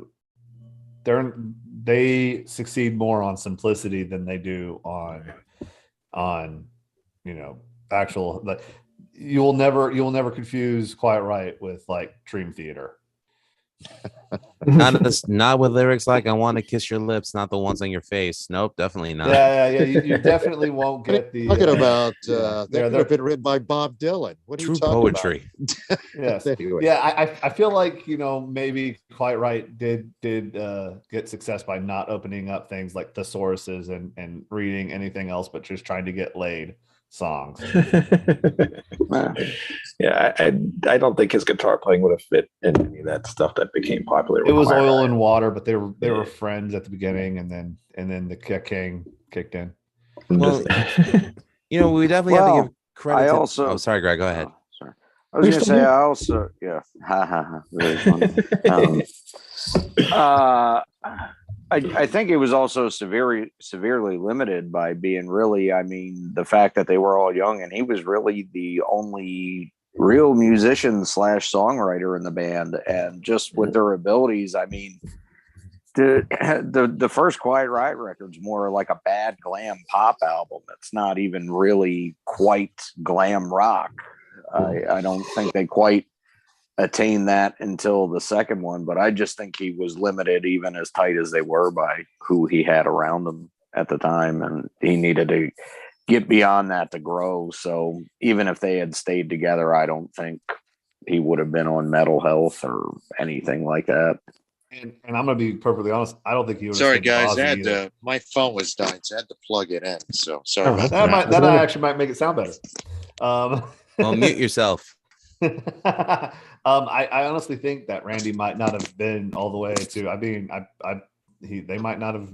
they succeed more on simplicity than they do on you know, actual, like, you'll never confuse Quiet Riot with like Dream Theater. Not with lyrics like "I want to kiss your lips, not the ones on your face." Nope, definitely not. Yeah. You definitely won't get the. Talking about yeah, that could have been written by Bob Dylan. What are True you talking poetry. about? Yes. Anyway. Yeah, I feel like maybe Quiet Riot did get success by not opening up things like thesauruses and reading anything else, but just trying to get laid songs. Yeah, I don't think his guitar playing would have fit in any of that stuff that became popular. It was Quiet oil Riot. and water, but they were friends at the beginning, and then the king kicked in. Well, we definitely have to give credit. I to, also. oh, sorry, Greg. Go ahead. Sorry. I was going to say I also. Yeah. Ha ha ha. Very funny. I think it was also severely limited by being really, the fact that they were all young and he was really the only real musician / songwriter in the band, and just with their abilities, the first Quiet Riot record's more like a bad glam pop album. It's not even really quite glam rock. I don't think they quite attain that until the second one, but I just think he was limited, even as tight as they were, by who he had around him at the time, and he needed to get beyond that to grow. So even if they had stayed together, I don't think he would have been on Metal Health or anything like that. And I'm gonna be perfectly honest, I don't think he would. Sorry, guys, my phone was dying, so I had to plug it in. So sorry about that. That actually might make it sound better. Well, mute yourself. I honestly think that Randy might not have been all the way to. They might not have.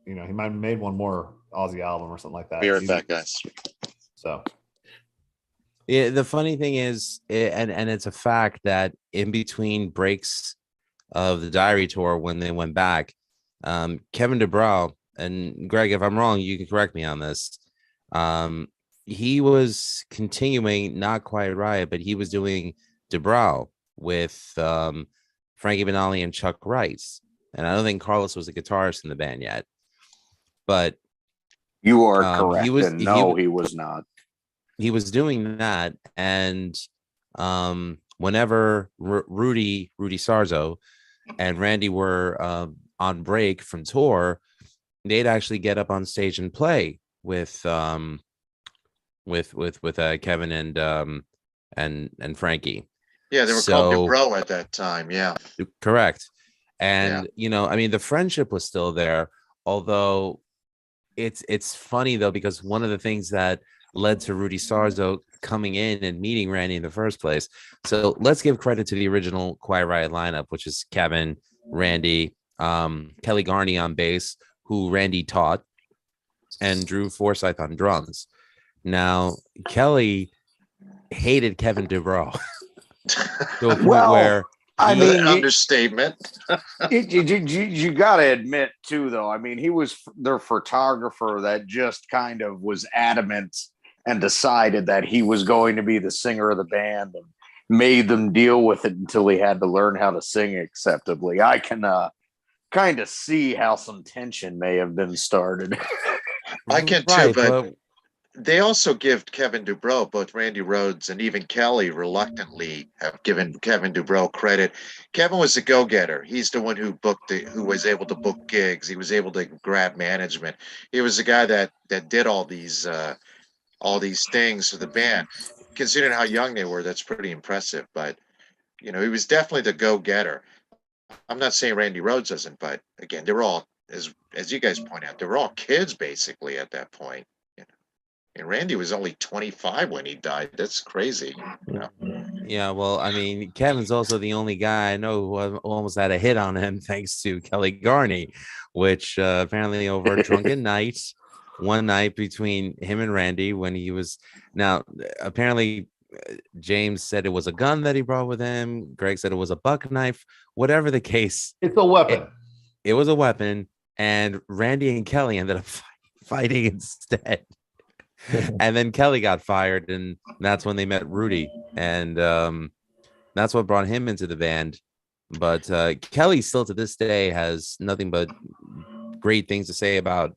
He might have made one more Ozzy album or something like that. Be right back, guys. So, yeah, the funny thing is, and it's a fact that in between breaks of the Diary tour, when they went back, Kevin DuBrow, and Greg, if I'm wrong, you can correct me on this. He was continuing, not Quiet Riot, but he was doing DuBrow with Frankie Banali and Chuck Rice. And I don't think Carlos was a guitarist in the band yet. But you are correct. He was not. He was doing that. And whenever Rudy Sarzo and Randy were on break from tour, they'd actually get up on stage and play with Kevin and Frankie. Yeah, they were called DuBrow at that time. Yeah, correct. And the friendship was still there. Although it's funny though, because one of the things that led to Rudy Sarzo coming in and meeting Randy in the first place. So let's give credit to the original Quiet Riot lineup, which is Kevin, Randy, Kelly Garney on bass, who Randy taught, and Drew Forsyth on drums. Now, Kelly hated Kevin DuBrow to a point where understatement. You got to admit too, though. He was their photographer that just kind of was adamant and decided that he was going to be the singer of the band, and made them deal with it until he had to learn how to sing acceptably. I can kind of see how some tension may have been started. I can too, but they also give Kevin DuBrow, both Randy Rhoads and even Kelly reluctantly have given Kevin DuBrow credit. Kevin was a go-getter. He's the one who was able to book gigs. He was able to grab management. He was the guy that did all these things for the band. Considering how young they were, that's pretty impressive. But he was definitely the go-getter. I'm not saying Randy Rhoads doesn't, but again, they were all, as you guys point out, they were all kids basically at that point. And Randy was only 25 when he died. That's crazy. Yeah, well, Kevin's also the only guy I know who almost had a hit on him thanks to Kelly Garney, which apparently over a drunken night, one night between him and Randy, when he was apparently James said it was a gun that he brought with him. Greg said it was a buck knife. Whatever the case, it's a weapon. It was a weapon, and Randy and Kelly ended up fighting instead. And then Kelly got fired, and that's when they met Rudy, and that's what brought him into the band. But Kelly still to this day has nothing but great things to say about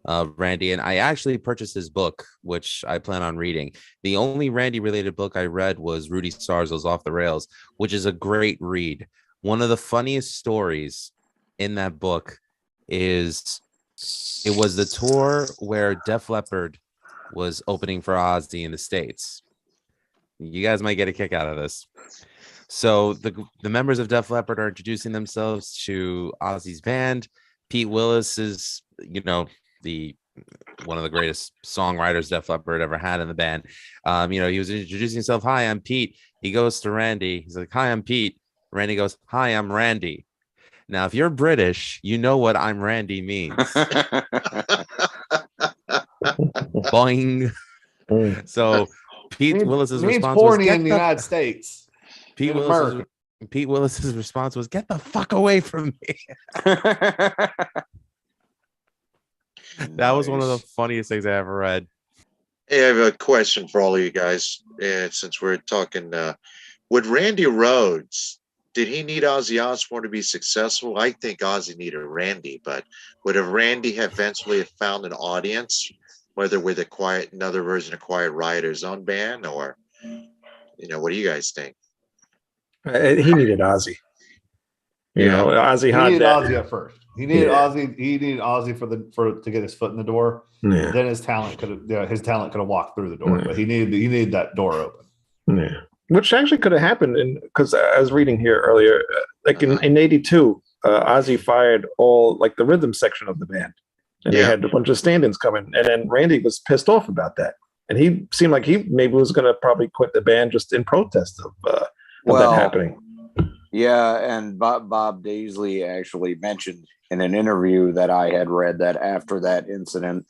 Randy, and I actually purchased his book, which I plan on reading. The only Randy related book I read was Rudy Sarzo's Off the Rails, which is a great read. One of the funniest stories in that book is it was the tour where Def Leppard was opening for Ozzy in the States. You guys might get a kick out of this. So the members of Def Leppard are introducing themselves to Ozzy's band. Pete Willis is, the one of the greatest songwriters Def Leppard ever had in the band. He was introducing himself. Hi, I'm Pete. He goes to Randy. He's like, hi, I'm Pete. Randy goes, hi, I'm Randy. Now, if you're British, you know what I'm Randy means. Boing. So Pete Willis's response was, horny in the United States. Pete Willis's response was, get the fuck away from me. That was one of the funniest things I ever read. Hey, I have a question for all of you guys. Since we're talking, would Randy Rhoads, did he need Ozzy Osbourne to be successful? I think Ozzy needed Randy, but would have Randy eventually have found an audience, whether with another version of Quiet Riot or his own band, or what do you guys think? He needed Ozzy. Ozzy He needed that. Ozzy at first. He needed Ozzy. He needed Ozzy to get his foot in the door. Yeah. Then his talent could have walked through the door, but he needed that door open. Yeah, which actually could have happened, because I was reading here earlier, in '82, Ozzy fired all the rhythm section of the band, and they had a bunch of stand-ins coming, and then Randy was pissed off about that, and he seemed like he maybe was going to probably quit the band just in protest of that happening. Yeah, and Bob Daisley actually mentioned in an interview that I had read that after that incident,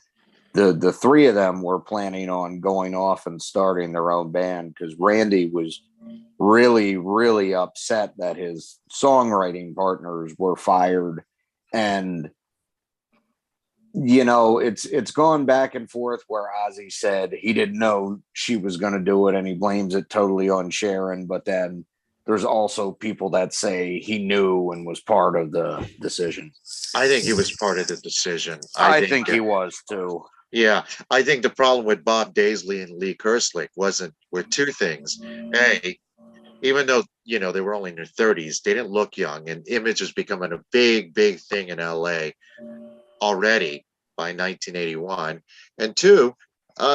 the three of them were planning on going off and starting their own band, because Randy was really, really upset that his songwriting partners were fired. And, it's gone back and forth where Ozzy said he didn't know she was going to do it, and he blames it totally on Sharon. But then there's also people that say he knew and was part of the decision. I think he was part of the decision. I think he was too. Yeah, I think the problem with Bob Daisley and Lee Kerslake were two things. A, even though they were only in their 30s, they didn't look young, and image was becoming a big, big thing in LA already by 1981. And two,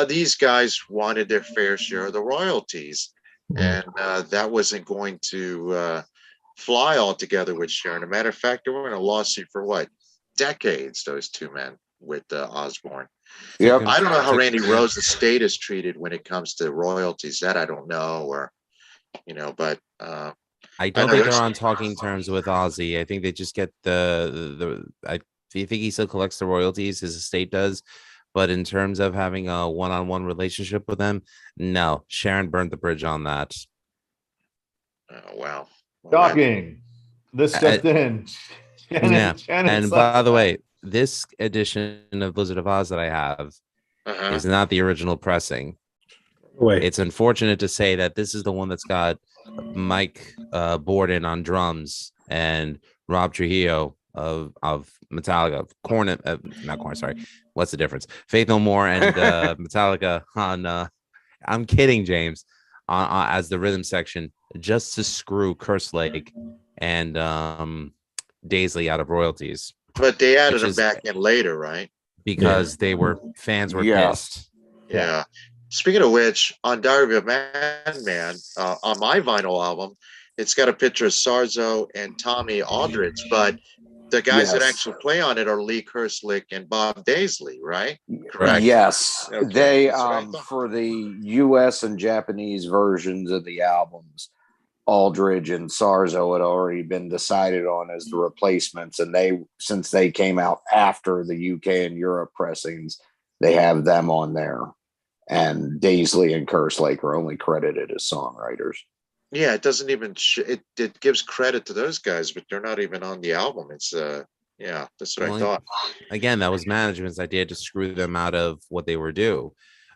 these guys wanted their fair share of the royalties, and that wasn't going to fly altogether with Sharon. As a matter of fact, they were in a lawsuit for decades, those two men with Osbourne. Yep. I don't know how Randy Rhoads' estate is treated when it comes to royalties. That I don't know, but I don't think they're on talking terms with Ozzy. I think they just get I think he still collects the royalties, his estate does, but in terms of having a one-on-one relationship with them, no. Sharon burned the bridge on that. Oh wow. Shocking. This just in. And by the way, this edition of Blizzard of Oz that I have is not the original pressing. Wait. It's unfortunate to say that this is the one that's got Mike Borden on drums and Rob Trujillo of Metallica, not Korn, sorry. What's the difference? Faith No More and Metallica on. I'm kidding, James. As the rhythm section, just to screw Kerslake and Daisley out of royalties. But they added them back in later, right? Because fans were pissed. Yeah. Speaking of which, on Diary of a Madman, on my vinyl album, it's got a picture of Sarzo and Tommy Aldridge, but the guys that actually play on it are Lee Kerslake and Bob Daisley, right? Correct. Yes. Okay. They for the US and Japanese versions of the albums, Aldridge and Sarzo had already been decided on as the replacements, and since they came out after the UK and Europe pressings, they have them on there. And Daisley and Kerslake are only credited as songwriters. Yeah, it doesn't even it gives credit to those guys, but they're not even on the album. It's that's what I thought. Again, that was management's idea to screw them out of what they were due.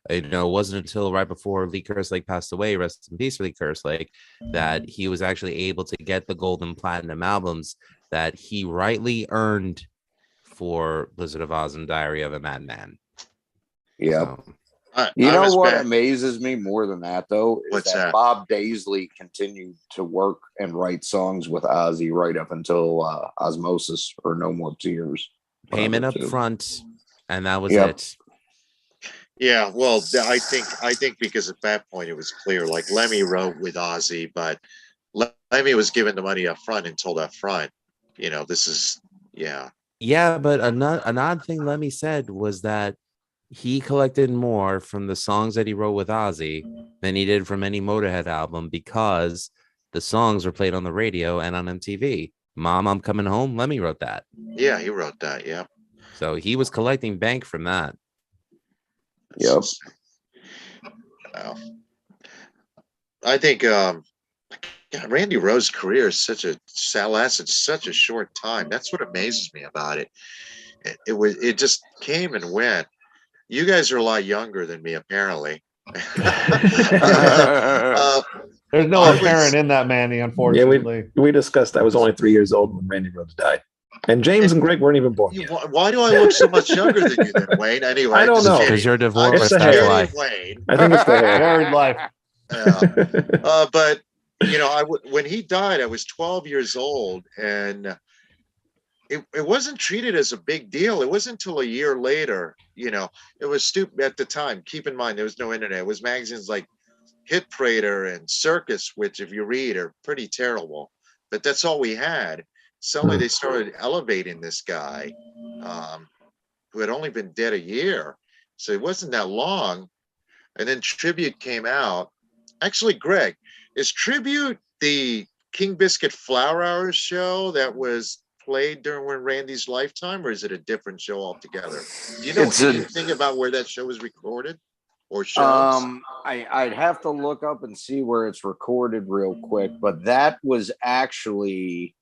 It wasn't until right before Lee Kerslake passed away, rest in peace, Lee Kerslake, that he was actually able to get the gold and platinum albums that he rightly earned for Blizzard of Oz and Diary of a Madman. Yep. So, You I know was what back. amazes me more than that, though, is What's that that? Bob Daisley continued to work and write songs with Ozzy right up until Osmosis or No More Tears. payment Whatever, up too. front, and that was Yep. it. Yeah, well, I think because at that point it was clear. Like Lemmy wrote with Ozzy, but Lemmy was given the money up front and told up front, this is Yeah, but an odd thing Lemmy said was that he collected more from the songs that he wrote with Ozzy than he did from any Motorhead album because the songs were played on the radio and on MTV. Mom, I'm Coming Home. Lemmy wrote that. Yeah, he wrote that. Yeah. So he was collecting bank from that. Yep. Wow. I think Randy Rhoads' career is lasted such a short time. That's what amazes me about it. It just came and went. You guys are a lot younger than me, apparently. There's no I was- apparent in that, Manny, Yeah, unfortunately. we discussed I was only 3 years old when Randy Rhoads died. And James and Greg weren't even born yet. Why do I look so much younger than you, then, Wayne? Anyway, I don't just know. kidding. Because you're I'm divorced, just the that's hair. why. kidding, Wayne. I think it's the hair. Married life. Yeah. But when he died, I was 12 years old, and it wasn't treated as a big deal. It wasn't until a year later, it was stupid at the time. Keep in mind, there was no internet. It was magazines like Hit Parader and Circus, which, if you read, are pretty terrible. But that's all we had. Suddenly, they started elevating this guy, who had only been dead a year, so it wasn't that long. And then Tribute came out. Actually, Greg, is Tribute the King Biscuit Flower Hour show that was played during Randy's lifetime, or is it a different show altogether? Do you know anything about where that show was recorded or shown? I'd have to look up and see where it's recorded real quick, but that was actually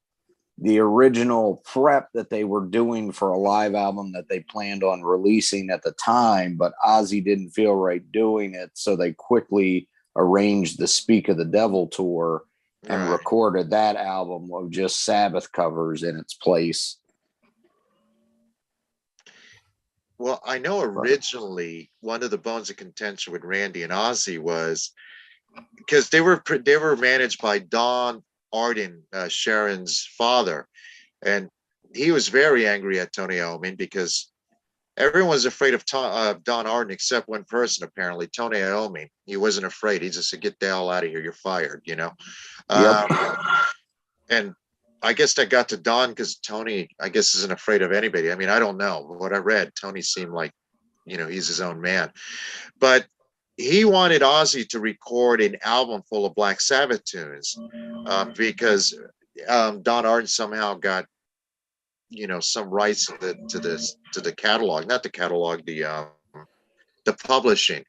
the original prep that they were doing for a live album that they planned on releasing at the time, but Ozzy didn't feel right doing it, so they quickly arranged the Speak of the Devil tour and recorded that album of just Sabbath covers in its place. Well, I know originally one of the bones of contention with Randy and Ozzy was because they were managed by Don Arden, Sharon's father, and he was very angry at Tony Iommi because everyone was afraid of Don Arden except one person, apparently, Tony Iommi. He wasn't afraid. He just said, "Get the hell out of here. You're fired," Yep. And I guess that got to Don because Tony, I guess, isn't afraid of anybody. I mean, I don't know. What I read, Tony seemed like, he's his own man. But he wanted Ozzy to record an album full of Black Sabbath tunes because Don Arden somehow got, some rights to the catalog, not the catalog, the publishing,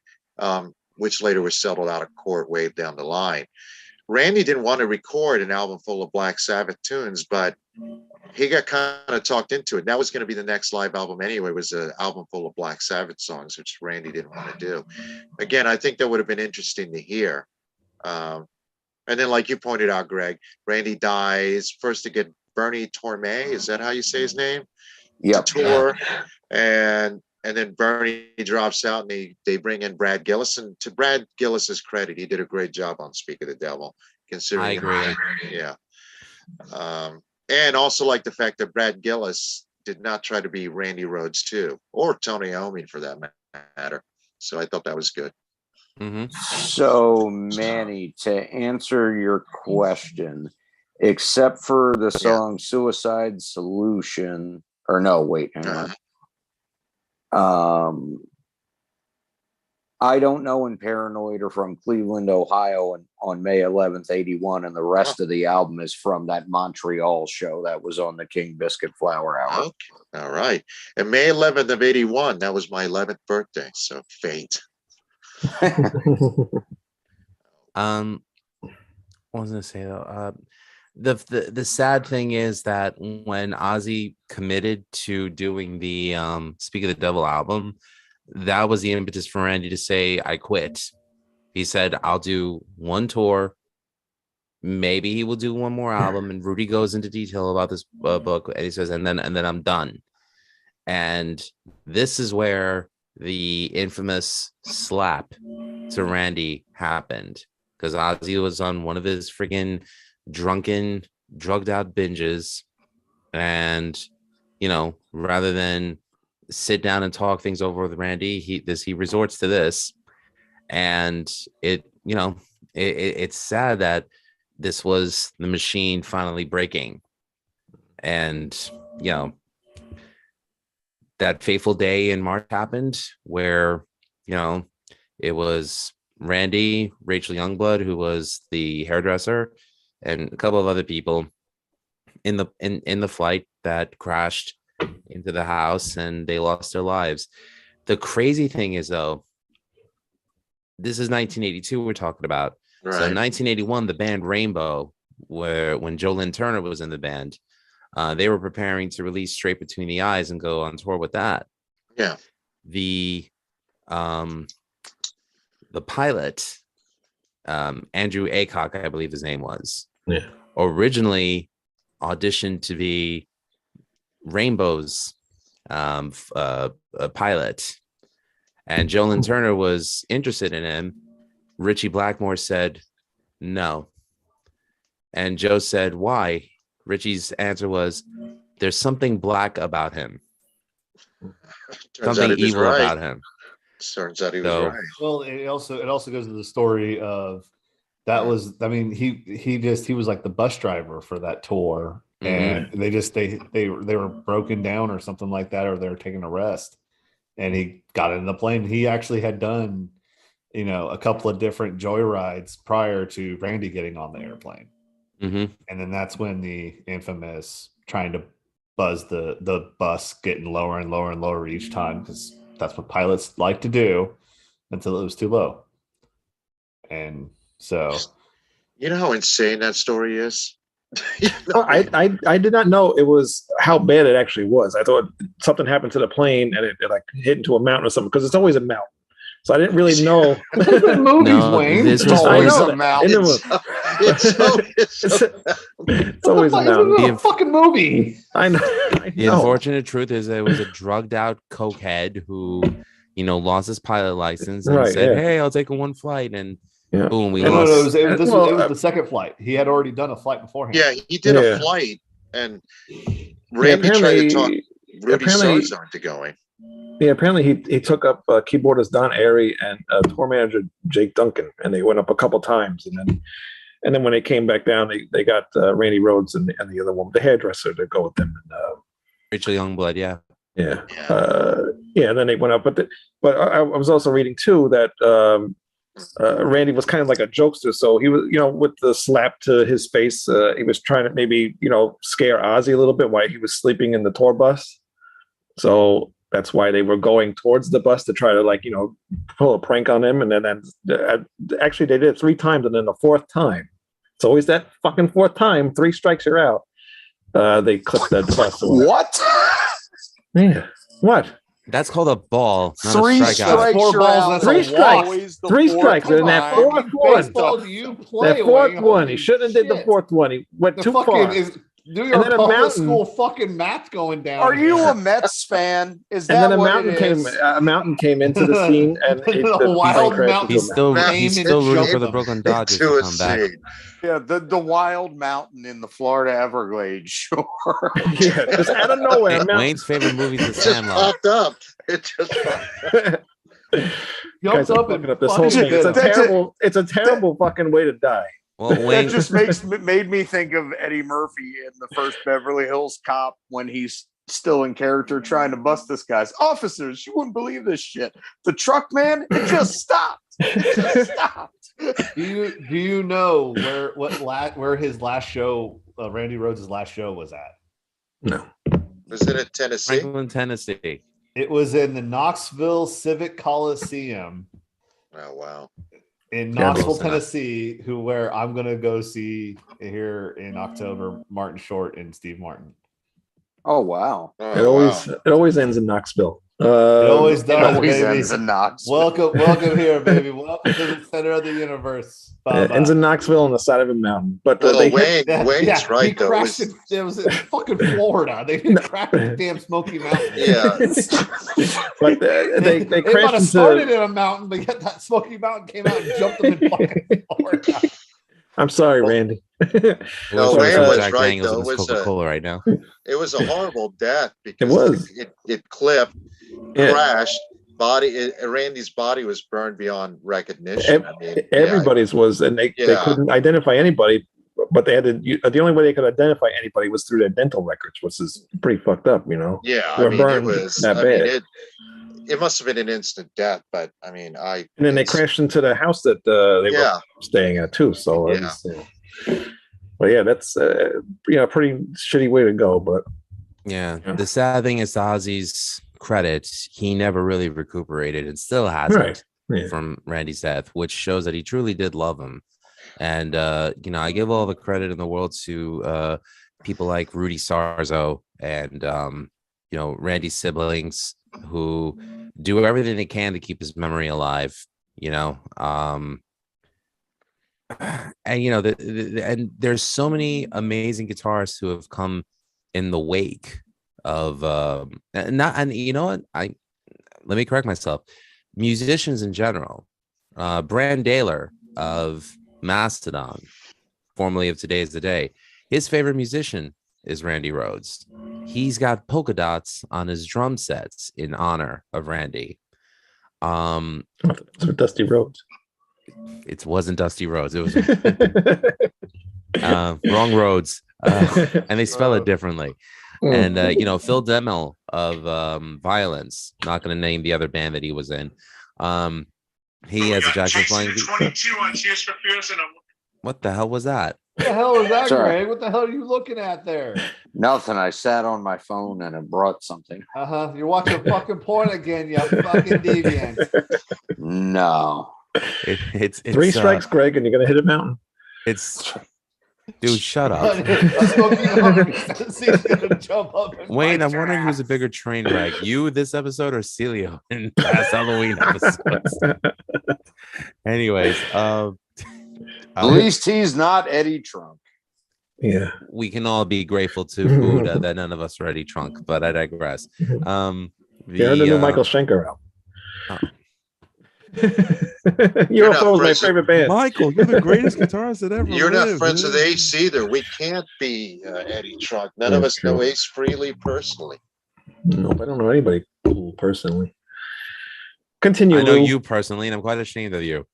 which later was settled out of court way down the line. Randy didn't want to record an album full of Black Sabbath tunes, but he got kind of talked into it. That was going to be the next live album anyway, was an album full of Black Sabbath songs, which Randy didn't want to do. Again, I think that would have been interesting to hear. And then, like you pointed out, Greg, Randy dies first to get Bernie Torme. Is that how you say his name? Yep. To tour. And then Bernie drops out, and they bring in Brad Gillis. And to Brad Gillis's credit, he did a great job on Speak of the Devil. Considering, I agree. Yeah. And also like the fact that Brad Gillis did not try to be Randy Rhoads too, or Tony Iommi for that matter. So I thought that was good. Mm-hmm. So, Manny, to answer your question, except for the song Suicide Solution, or no, wait, hang on. I Don't Know and Paranoid are from Cleveland, Ohio, and on May 11th, 81, and the rest of the album is from that Montreal show that was on the King Biscuit Flower Hour. Okay. All right. And May 11th of 81, that was my 11th birthday. So fate. What was I gonna say though? The sad thing is that when Ozzy committed to doing the Speak of the Devil album, that was the impetus for Randy to say, I quit. He said, I'll do one tour. Maybe he will do one more album. And Rudy goes into detail about this book. And he says, and then I'm done. And this is where the infamous slap to Randy happened, because Ozzy was on one of his friggin' drunken, drugged out binges. And, rather than sit down and talk things over with Randy, he resorts to this. And it's sad that this was the machine finally breaking. And, that fateful day in March happened where, it was Randy, Rachel Youngblood, who was the hairdresser, and a couple of other people in the flight that crashed into the house, and they lost their lives. The crazy thing is, though, this is 1982 we're talking about. Right. So in 1981, the band Rainbow, when Joe Lynn Turner was in the band, they were preparing to release Straight Between the Eyes and go on tour with that. Yeah. The pilot, Andrew Aycock, I believe his name was, originally auditioned to be Rainbow's pilot, and Joe Lynn Turner was interested in him. Richie Blackmore said no, and Joe said, why? Richie's answer was, there's something black about him. Something evil about him. Turns out he was right. Well, it also goes to the story of that was, I mean, he was like the bus driver for that tour, and they were broken down or something like that, or they were taking a rest, and he got in the plane. He actually had done, a couple of different joyrides prior to Randy getting on the airplane. And then that's when the infamous trying to buzz the bus getting lower and lower and lower each time, because that's what pilots like to do until it was too low. And so, you know how insane that story is. I did not know it was how bad it actually was. I thought something happened to the plane and it like hit into a mountain or something, because it's always a mountain. So I didn't really know. Movies, this was always a mountain. It's always a mountain. A fucking movie. I know. The unfortunate truth is there was a drugged out cokehead who, lost his pilot license and said, "Hey, I'll take one flight," and boom, we lost. It was the second flight. He had already done a flight beforehand. Yeah, he did a flight, and Randy tried to talk Rudy Sarzo into going. Yeah, apparently he took up keyboardist Don Airy and tour manager Jake Duncan, and they went up a couple times, and then when they came back down, they got Randy Rhoads and the other woman, the hairdresser, to go with them. And, Rachel Youngblood, and then they went up. But I was also reading too that Randy was kind of like a jokester, so he was, with the slap to his face, he was trying to maybe scare Ozzy a little bit while he was sleeping in the tour bus. So that's why they were going towards the bus to try to pull a prank on him. And then actually they did it 3 times, and then the 4th time, it's always that fucking 4th time, 3 strikes you're out. They clipped that bus. What? Yeah. What? That's called a ball. Not 3 a strikes. 4 balls. Three strikes. 3 strikes. And that 4th one. Baseball, you play That 4th one. He shouldn't have did the 4th one. He went too far. Do your public school fucking math going down. Are you a Mets fan? Is that and then a mountain came into the scene, and the wild mountain. He's still rooting for the Brooklyn Dodgers to come back. Yeah, the wild mountain in the Florida Everglades, sure. Yeah, just out of nowhere. Wayne's favorite movie is The Sandlot. Popped up. It just Guys are fucking up this whole thing. It's a terrible fucking way to die. Well, Wayne That just made me think of Eddie Murphy in the first Beverly Hills Cop when he's still in character trying to bust this guy's officers. You wouldn't believe this shit. The truck man, it just stopped. It just stopped. Do you know where his last show, Randy Rhoads' last show was at? No. was it at Tennessee? Franklin, Tennessee. It was in the Knoxville Civic Coliseum. Oh wow. In Knoxville, Tennessee, where I'm gonna go see here in October, Martin Short and Steve Martin. Oh wow! It always ends in Knoxville. It always It does, always baby. ends in Knoxville. Welcome here, baby. Welcome to the center of the universe. It ends in Knoxville on the side of a mountain. But Well, they Wayne's he right though. crashed it was in fucking Florida. They didn't crash the damn Smoky Mountains. Yeah. but they It might crashed have started into. in a mountain, but yet that Smoky Mountain came out and jumped them in fucking Florida. I'm sorry, Randy. No, Wish Wayne I was Jack right, Daniels though. in this Coca-Cola right now. It was a horrible death because was. It clipped, Yeah. crashed. Randy's body was burned beyond recognition. I mean, Everybody's was, and they couldn't identify anybody, but they had to. The only way they could identify anybody was through their dental records, which is pretty fucked up, you know. Yeah, They I were mean, it burned was. that I bad. mean, it must have been an instant death, but I mean, And then they crashed into the house that they were staying at too. So it was, but yeah, that's pretty shitty way to go. But yeah, the sad thing is, to Ozzy's credit, he never really recuperated and still hasn't from Randy's death, which shows that he truly did love him. And I give all the credit in the world to people like Rudy Sarzo and Randy's siblings, who do everything they can to keep his memory alive. And and there's so many amazing guitarists who have come in the wake of let me correct myself, musicians in general. Brand Daler of Mastodon, formerly of Today's the Day, his favorite musician is Randy Rhoads. He's got polka dots on his drum sets in honor of Randy. Dusty Rhoads. It wasn't Dusty Rhoads. It was wrong Rhodes, and they spell it differently. And Phil Demmel of Violence, not going to name the other band that he was in. He has a Jackson flying. 22 on Cheers for Fears, and what the hell was that? What the hell is that, Sorry. Greg? What the hell are you looking at there? Nothing. I sat on my phone and it brought something. You're watching fucking porn again, you fucking deviant. No. It's 3 strikes, Greg, and you're gonna hit a mountain. Dude, shut up. Wayne, I'm wondering who's a bigger train wreck, you this episode or Celio in past Halloween episodes. Anyways, at least he's not Eddie Trunk. Yeah, we can all be grateful to Buddha that none of us are Eddie Trunk, but I digress. You heard the new Michael Schenker album. UFO is my favorite band. Michael, you're the greatest guitarist that ever You're lived, not friends dude. with Ace either. We can't be Eddie Trunk. None of us know Ace Frehley personally. Nope, I don't know anybody cool personally. Continue. I know Lou. you personally, and I'm quite ashamed of you.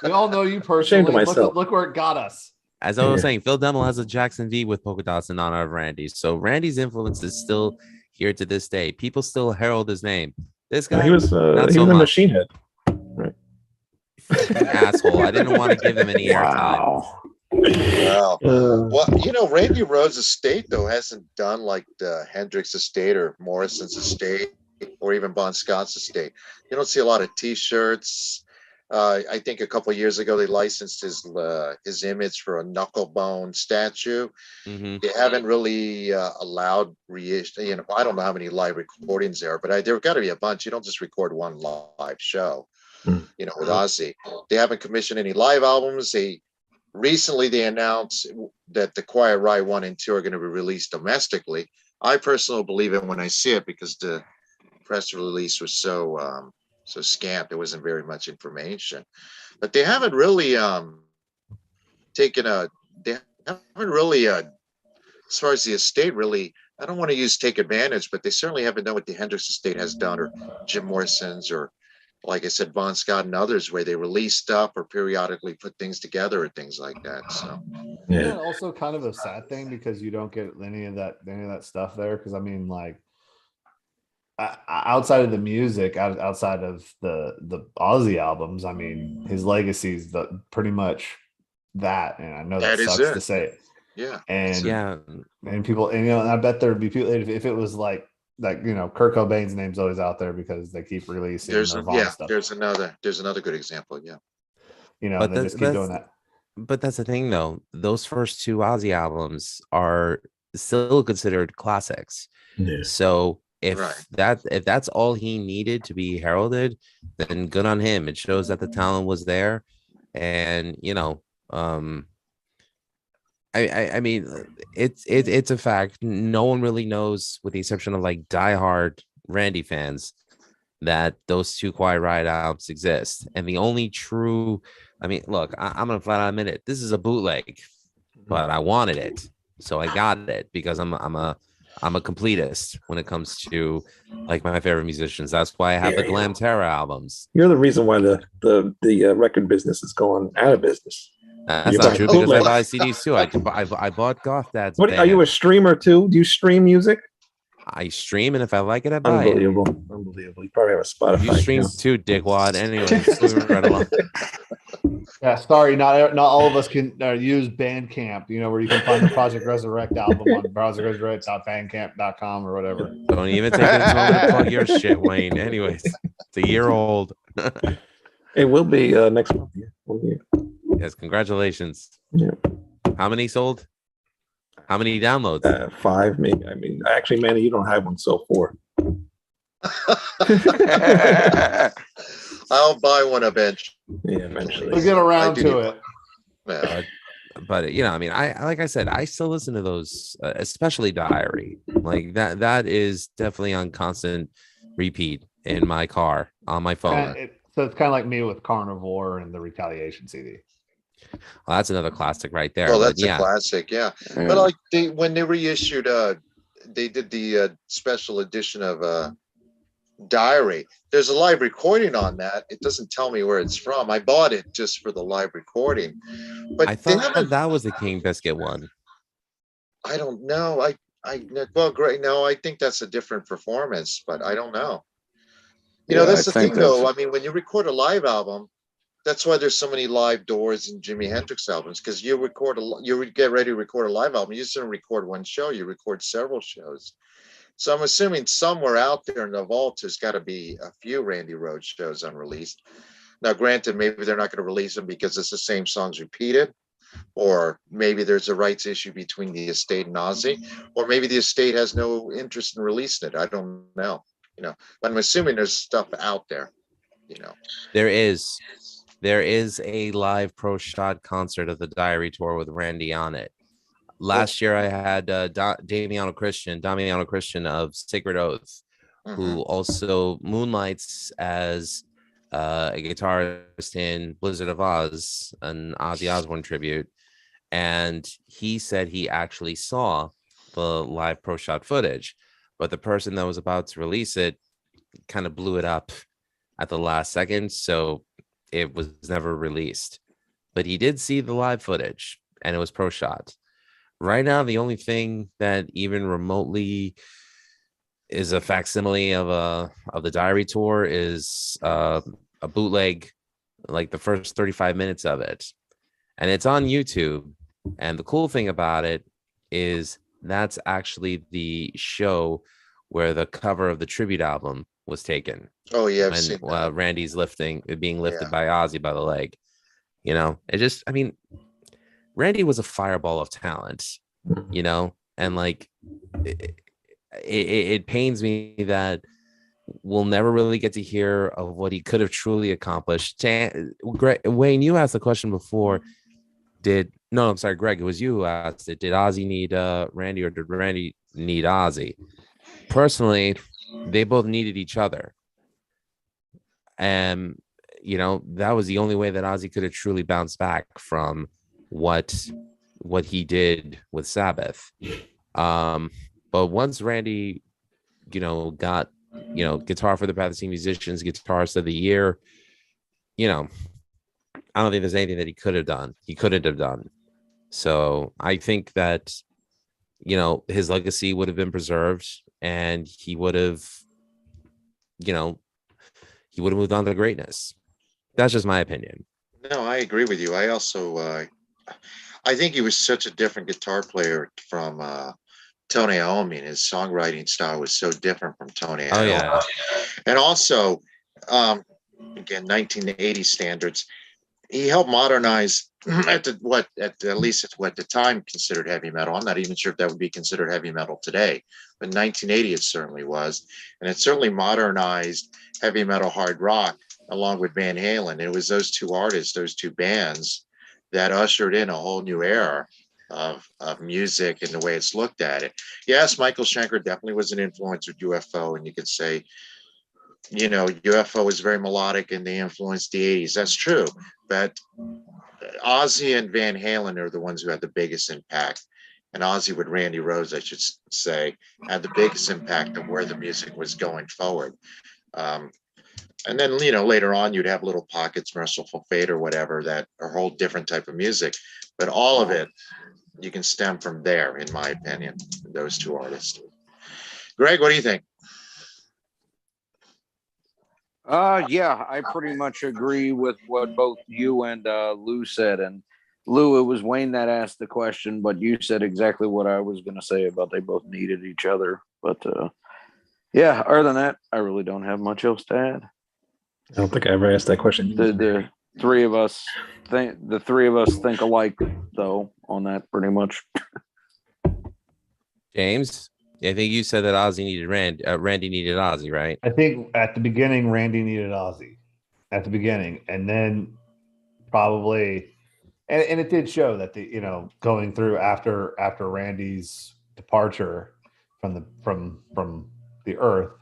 We all know you personally. Ashamed of myself. Look where it got us. As I was saying, Phil Demmel has a Jackson V with polka dots in honor of Randy. So Randy's influence is still here to this day. People still herald his name. This guy, he was not he so was a much. machine head. Right. Asshole. I didn't want to give him any airtime. Wow. Well, Randy Rhoads' estate, though, hasn't done like the Hendrix estate or Morrison's estate or even Bon Scott's estate. You don't see a lot of T-shirts. I think a couple of years ago they licensed his image for a knucklebone statue. Mm-hmm. They haven't really allowed reissue. I don't know how many live recordings there are, but there have got to be a bunch. You don't just record one live show. With Ozzy, they haven't commissioned any live albums. Recently they announced that the Quiet Riot 1 and 2 are going to be released domestically. I personally believe it when I see it because the press release was so scant. There wasn't very much information, but they haven't really as far as the estate really. I don't want to use take advantage, but they certainly haven't done what the Hendrix estate has done, or Jim Morrison's, or like I said, Bon Scott and others, where they release stuff or periodically put things together or things like that. So, yeah, also kind of a sad thing because you don't get any of that stuff there. Because I mean, like outside of the music, outside of the Ozzy albums, I mean, his legacy is pretty much that. And I know that sucks to say it. Yeah, and people, and I bet there'd be people if it was like Kurt Cobain's name's always out there because they keep releasing stuff. There's another good example. Yeah, but they just keep doing that. But that's the thing, though. Those first 2 Ozzy albums are still considered classics. Yeah. So If Right. if that's all he needed to be heralded, then good on him. It shows that the talent was there, and I mean, it's a fact. No one really knows, with the exception of like diehard Randy fans, that those two Quiet Riot albums exist. And the only true, I mean, look, I'm gonna flat out admit it. This is a bootleg, but I wanted it, so I got it because I'm a completist when it comes to like my favorite musicians. That's why I have the Glam Terror albums. You're the reason why the record business is going out of business. That's You not buy true because I bootlegs. buy CDs too. I bought Goth Dad's What are you, a band. streamer too? Do you stream music? I stream, and if I like it, I buy Unbelievable. Unbelievable. You probably have a it. Spotify You stream account. too, dickwad. Anyways, moving right along. Yeah, sorry, not all of us can use Bandcamp. Where you can find the Project Resurrect album on projectresurrect.bandcamp.com or whatever. Don't even take this moment to plug your shit, Wayne. Anyways, it's a year old. It will be next month. Yeah. 1 year. Yes, congratulations. Yeah. How many sold? How many downloads? 5 maybe. I mean, actually, Manny, you don't have one, so 4. I'll buy one eventually. Yeah, eventually. We'll get around to it. Yeah. But I mean, I like I said, I still listen to those, especially Diary. Like that is definitely on constant repeat in my car on my phone. So it's kind of like me with Carnivore and the Retaliation CD. Well, that's another classic right there. Well, but that's a classic, yeah. But like when they reissued, they did the special edition of Diary. There's a live recording on that. It doesn't tell me where it's from. I bought it just for the live recording. But I thought that was the King Biscuit one. I don't know. Well, great. No, I think that's a different performance, but I don't know. That's the thing, though. I mean, when you record a live album, that's why there's so many live Doors and Jimi Hendrix albums, because you get ready to record a live album. You just don't record one show. You record several shows. So I'm assuming somewhere out there in the vault there's got to be a few Randy Rhoads shows unreleased. Now, granted, maybe they're not going to release them because it's the same songs repeated, or maybe there's a rights issue between the estate and Ozzy, or maybe the estate has no interest in releasing it. I don't know. But I'm assuming there's stuff out there. There is a live pro shot concert of the Diary tour with Randy on it. Last year, I had Damiano Christian of Sacred Oath, who also moonlights as a guitarist in Blizzard of Oz, an Ozzy Osbourne tribute. And he said he actually saw the live pro shot footage, but the person that was about to release it kind of blew it up at the last second. So it was never released, but he did see the live footage and it was pro shot. Right now, the only thing that even remotely is a facsimile of the Diary tour is a bootleg, like the first 35 minutes of it, and it's on YouTube. And the cool thing about it is that's actually the show where the cover of the tribute album was taken. Oh yeah, when Randy's being lifted by Ozzy by the leg. It just, I mean, Randy was a fireball of talent, and like it pains me that we'll never really get to hear of what he could have truly accomplished. Wayne, you asked the question before. I'm sorry, Greg, it was you who asked it. Did Ozzy need Randy, or did Randy need Ozzy? Personally, they both needed each other. And, that was the only way that Ozzy could have truly bounced back from what he did with Sabbath. But once Randy, got, Guitar for the Pathetic Musicians, Guitarist of the Year, I don't think there's anything that he couldn't have done. So I think that, his legacy would have been preserved, and he would have moved on to greatness. That's just my opinion. No, I agree with you. I also, I think he was such a different guitar player from Tony Iommi. His songwriting style was so different from Tony Iommi. Oh yeah. And also, again, 1980 standards, he helped modernize at least it's what the time considered heavy metal. I'm not even sure if that would be considered heavy metal today, but in 1980 it certainly was, and it certainly modernized heavy metal hard rock along with Van Halen. It was those two artists, those two bands, that ushered in a whole new era of music and the way it's looked at it. Yes, Michael Schenker definitely was an influence with UFO, and you could say, UFO was very melodic and they influenced the 80s. That's true. But Ozzy and Van Halen are the ones who had the biggest impact. And Ozzy with Randy Rhoads, I should say, had the biggest impact on where the music was going forward. And then, later on, you'd have little pockets, Merciful Fate or whatever, that are a whole different type of music. But all of it, you can stem from there, in my opinion, those two artists. Greg, what do you think? Yeah, I pretty much agree with what both you and Lou said. And Lou, it was Wayne that asked the question, but you said exactly what I was going to say about they both needed each other. But yeah, other than that, I really don't have much else to add. I don't think I ever asked that question. The three of us think alike, though, on that pretty much. James, I think you said that Ozzy needed Randy needed Ozzy, right? I think at the beginning, Randy needed Ozzy at the beginning, and then probably, and it did show that going through after Randy's departure from the earth,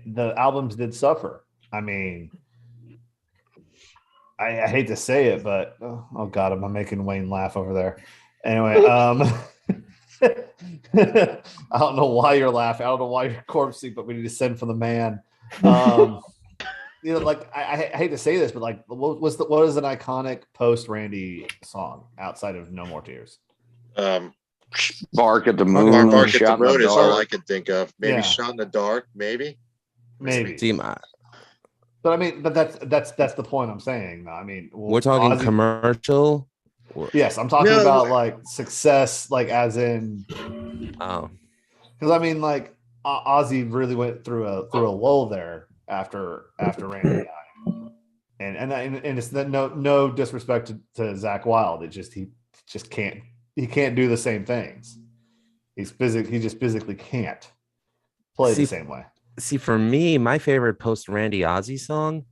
the albums did suffer. I mean, I hate to say it, but oh god, am I making Wayne laugh over there? Anyway, I don't know why you're laughing. I don't know why you're corpsing, but we need to send for the man. Like I hate to say this, but like, what is an iconic post Randy song outside of No More Tears? Bark at the Moon. Bark at the Moon is all I can think of. Maybe Shot in the Dark. Maybe. But I mean, but that's the point I'm saying. I mean, we're talking Ozzy, commercial. Yes, I'm talking about like success, like as in. Oh. Because I mean, like Ozzy really went through a lull there after Randy died, and it's no disrespect to Zach Wilde. He just can't do the same things. He just physically can't play the same way. See, for me, my favorite post Randy Ozzy song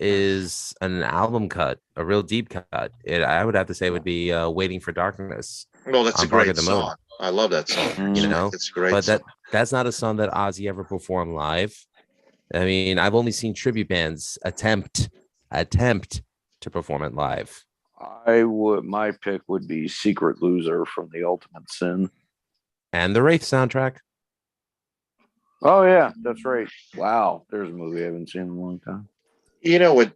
is an album cut, a real deep cut. I would have to say would be "Waiting for Darkness." Well, that's a great song. I love that song. It's great. But that's not a song that Ozzy ever performed live. I mean, I've only seen tribute bands attempt to perform it live. My pick would be "Secret Loser" from The Ultimate Sin, and the Wraith soundtrack. Oh yeah, that's right. Wow, there's a movie I haven't seen in a long time.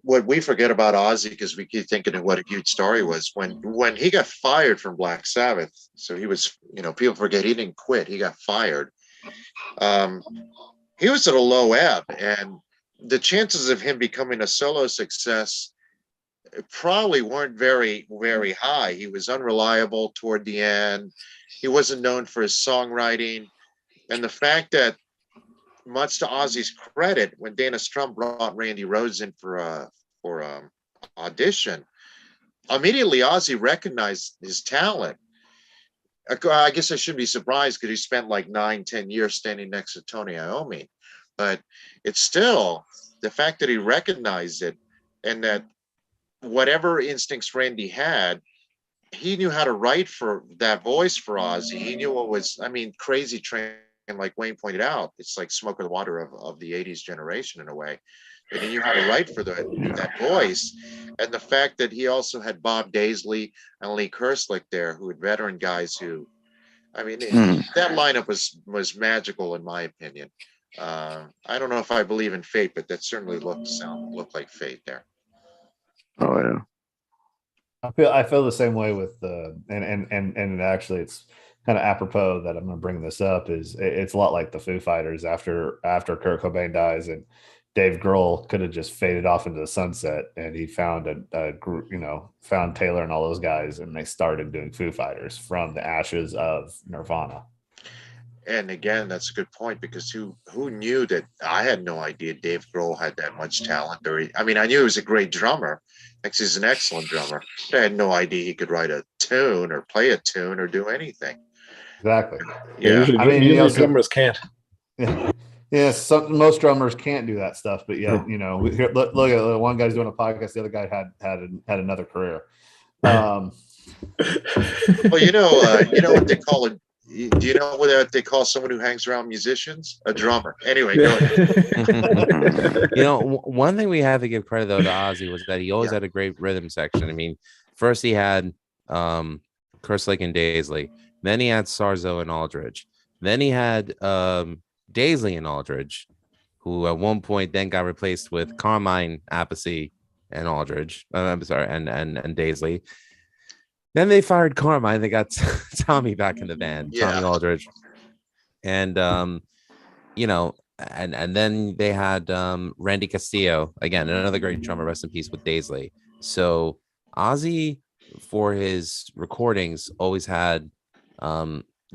What we forget about Ozzy, because we keep thinking of what a huge story was when he got fired from Black Sabbath. So he was, people forget he didn't quit. He got fired. He was at a low ebb, and the chances of him becoming a solo success probably weren't very, very high. He was unreliable toward the end. He wasn't known for his songwriting. And the fact that, much to Ozzy's credit, when Dana Strum brought Randy Rhoads in for audition, immediately Ozzy recognized his talent. I guess I shouldn't be surprised because he spent like 9-10 years standing next to Tony Iommi, but it's still the fact that he recognized it, and that whatever instincts Randy had, he knew how to write for that voice for Ozzy. He knew what was, Crazy Train. And like Wayne pointed out, it's like Smoke on the Water of the 80s generation in a way. And he knew how to write for that voice. And the fact that he also had Bob Daisley and Lee Kerslake there, who had veteran guys who, that lineup was magical in my opinion. I don't know if I believe in fate, but that certainly looked like fate there. Oh yeah. I feel the same way with and actually it's kind of apropos that I'm going to bring this up is it's a lot like the Foo Fighters after Kurt Cobain dies, and Dave Grohl could have just faded off into the sunset, and he found a group, found Taylor and all those guys, and they started doing Foo Fighters from the ashes of Nirvana. And again, that's a good point, because who knew that? I had no idea Dave Grohl had that much talent. I mean, I knew he was a great drummer. Actually, he's an excellent drummer. But I had no idea he could write a tune or play a tune or do anything. Exactly. Yeah. Usually, I mean, usually drummers can't. Yeah, most drummers can't do that stuff, but yeah, look at one guy's doing a podcast, the other guy had another career. Well, you know what they call it. Do you know what they call someone who hangs around musicians? A drummer. Anyway, go ahead. One thing we have to give credit though to Ozzy was that he always had a great rhythm section. I mean, first he had Kerslake and Daisley, then he had Sarzo and Aldridge, then he had Daisley and Aldridge, who at one point then got replaced with Carmine Appice and Aldridge. I'm sorry, and Daisley. Then they fired Carmine. They got Tommy back in the band, Tommy Aldridge, and and then they had Randy Castillo, again another great drummer, rest in peace, with Daisley. So Ozzy, for his recordings, always had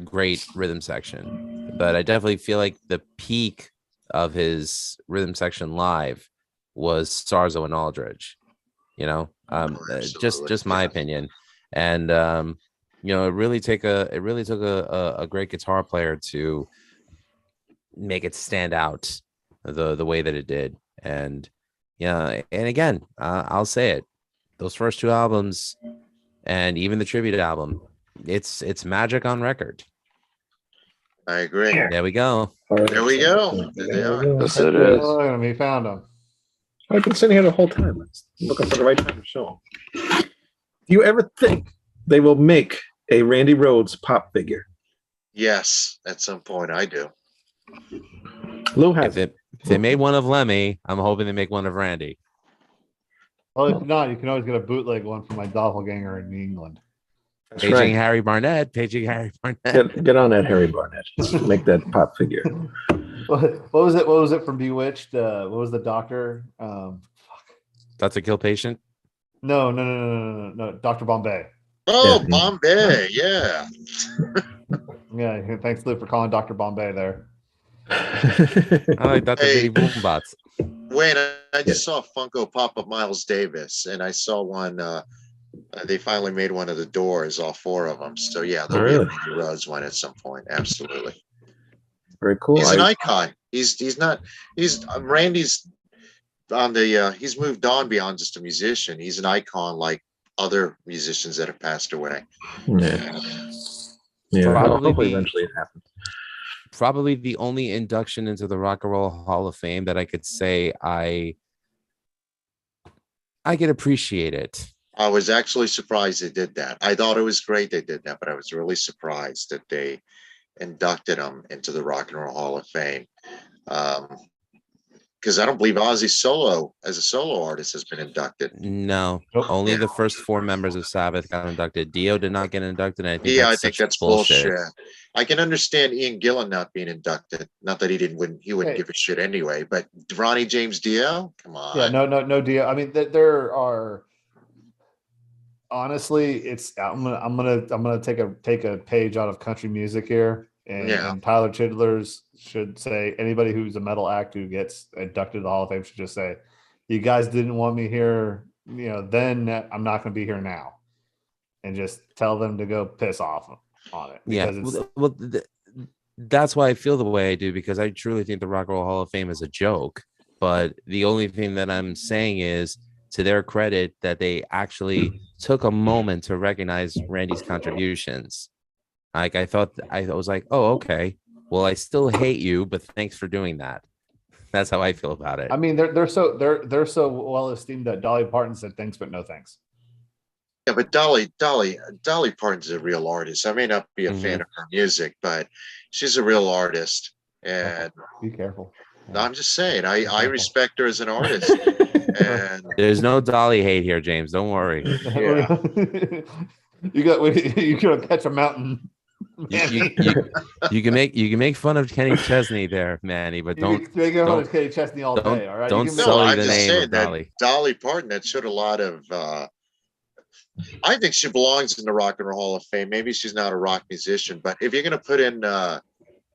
great rhythm section, but I definitely feel like the peak of his rhythm section live was Sarzo and Aldridge. Just my opinion. And it really took a great guitar player to make it stand out the way that it did. And and again, I'll say it, those first two albums and even the tribute album, it's magic on record. I agree. There we go. There we go. There they are. Yes, it is. Oh, we found them. I've been sitting here the whole time looking for the right time to show them. Do you ever think they will make a Randy Rhoads pop figure? Yes, at some point I do. Lou has If they made one of Lemmy, I'm hoping they make one of Randy. Well, if not, you can always get a bootleg one from my doppelganger in England. That's Paging right. Harry Barnett. Get on that, Harry Barnett. Make that pop figure. What was it? What was it from Bewitched? What was the doctor? That's a kill patient. No. Dr. Bombay. Oh, yeah. Bombay. Yeah. Yeah. Thanks, Lou, for calling Dr. Bombay there. I like that. The boom bots. Wait, I just saw a Funko Pop of Miles Davis, and I saw one. They finally made one of the Doors, all four of them. So yeah, there'll be a Randy Rhoads one at some point. Absolutely. Very cool. He's an icon. He's Randy's on the. He's moved on beyond just a musician. He's an icon like other musicians that have passed away. Yeah. Probably eventually it happens. Probably the only induction into the Rock and Roll Hall of Fame that I could say I could appreciate it. I was actually surprised they did that. I thought it was great they did that, but I was really surprised that they inducted him into the Rock and Roll Hall of Fame. Because I don't believe Ozzy as a solo artist has been inducted. No, only the first four members of Sabbath got inducted. Dio did not get inducted. And I think that's bullshit. I can understand Ian Gillan not being inducted. Not that he wouldn't give a shit anyway. But Ronnie James Dio, come on. Yeah, no Dio. I mean, there are. Honestly, I'm gonna take a page out of country music here, and Tyler Chidlers should say anybody who's a metal act who gets inducted to the Hall of Fame should just say, "You guys didn't want me here, then I'm not going to be here now," and just tell them to go piss off on it. Yeah, that's why I feel the way I do, because I truly think the Rock and Roll Hall of Fame is a joke. But the only thing that I'm saying is, to their credit, that they actually took a moment to recognize Randy's contributions. Like I was like, oh, okay. Well, I still hate you, but thanks for doing that. That's how I feel about it. I mean, they're so well esteemed that Dolly Parton said thanks, but no thanks. Yeah, but Dolly Parton's a real artist. I may not be a fan of her music, but she's a real artist. And be careful. I'm just saying, I respect her as an artist. And there's no Dolly hate here, James. Don't worry. Yeah. you gotta catch a mountain. You can make fun of Kenny Chesney there, Manny, but don't make fun of Kenny Chesney all day. All right. Don't sully the name of Dolly. Dolly Parton, that showed a lot of. I think she belongs in the Rock and Roll Hall of Fame. Maybe she's not a rock musician, but if you're going to put in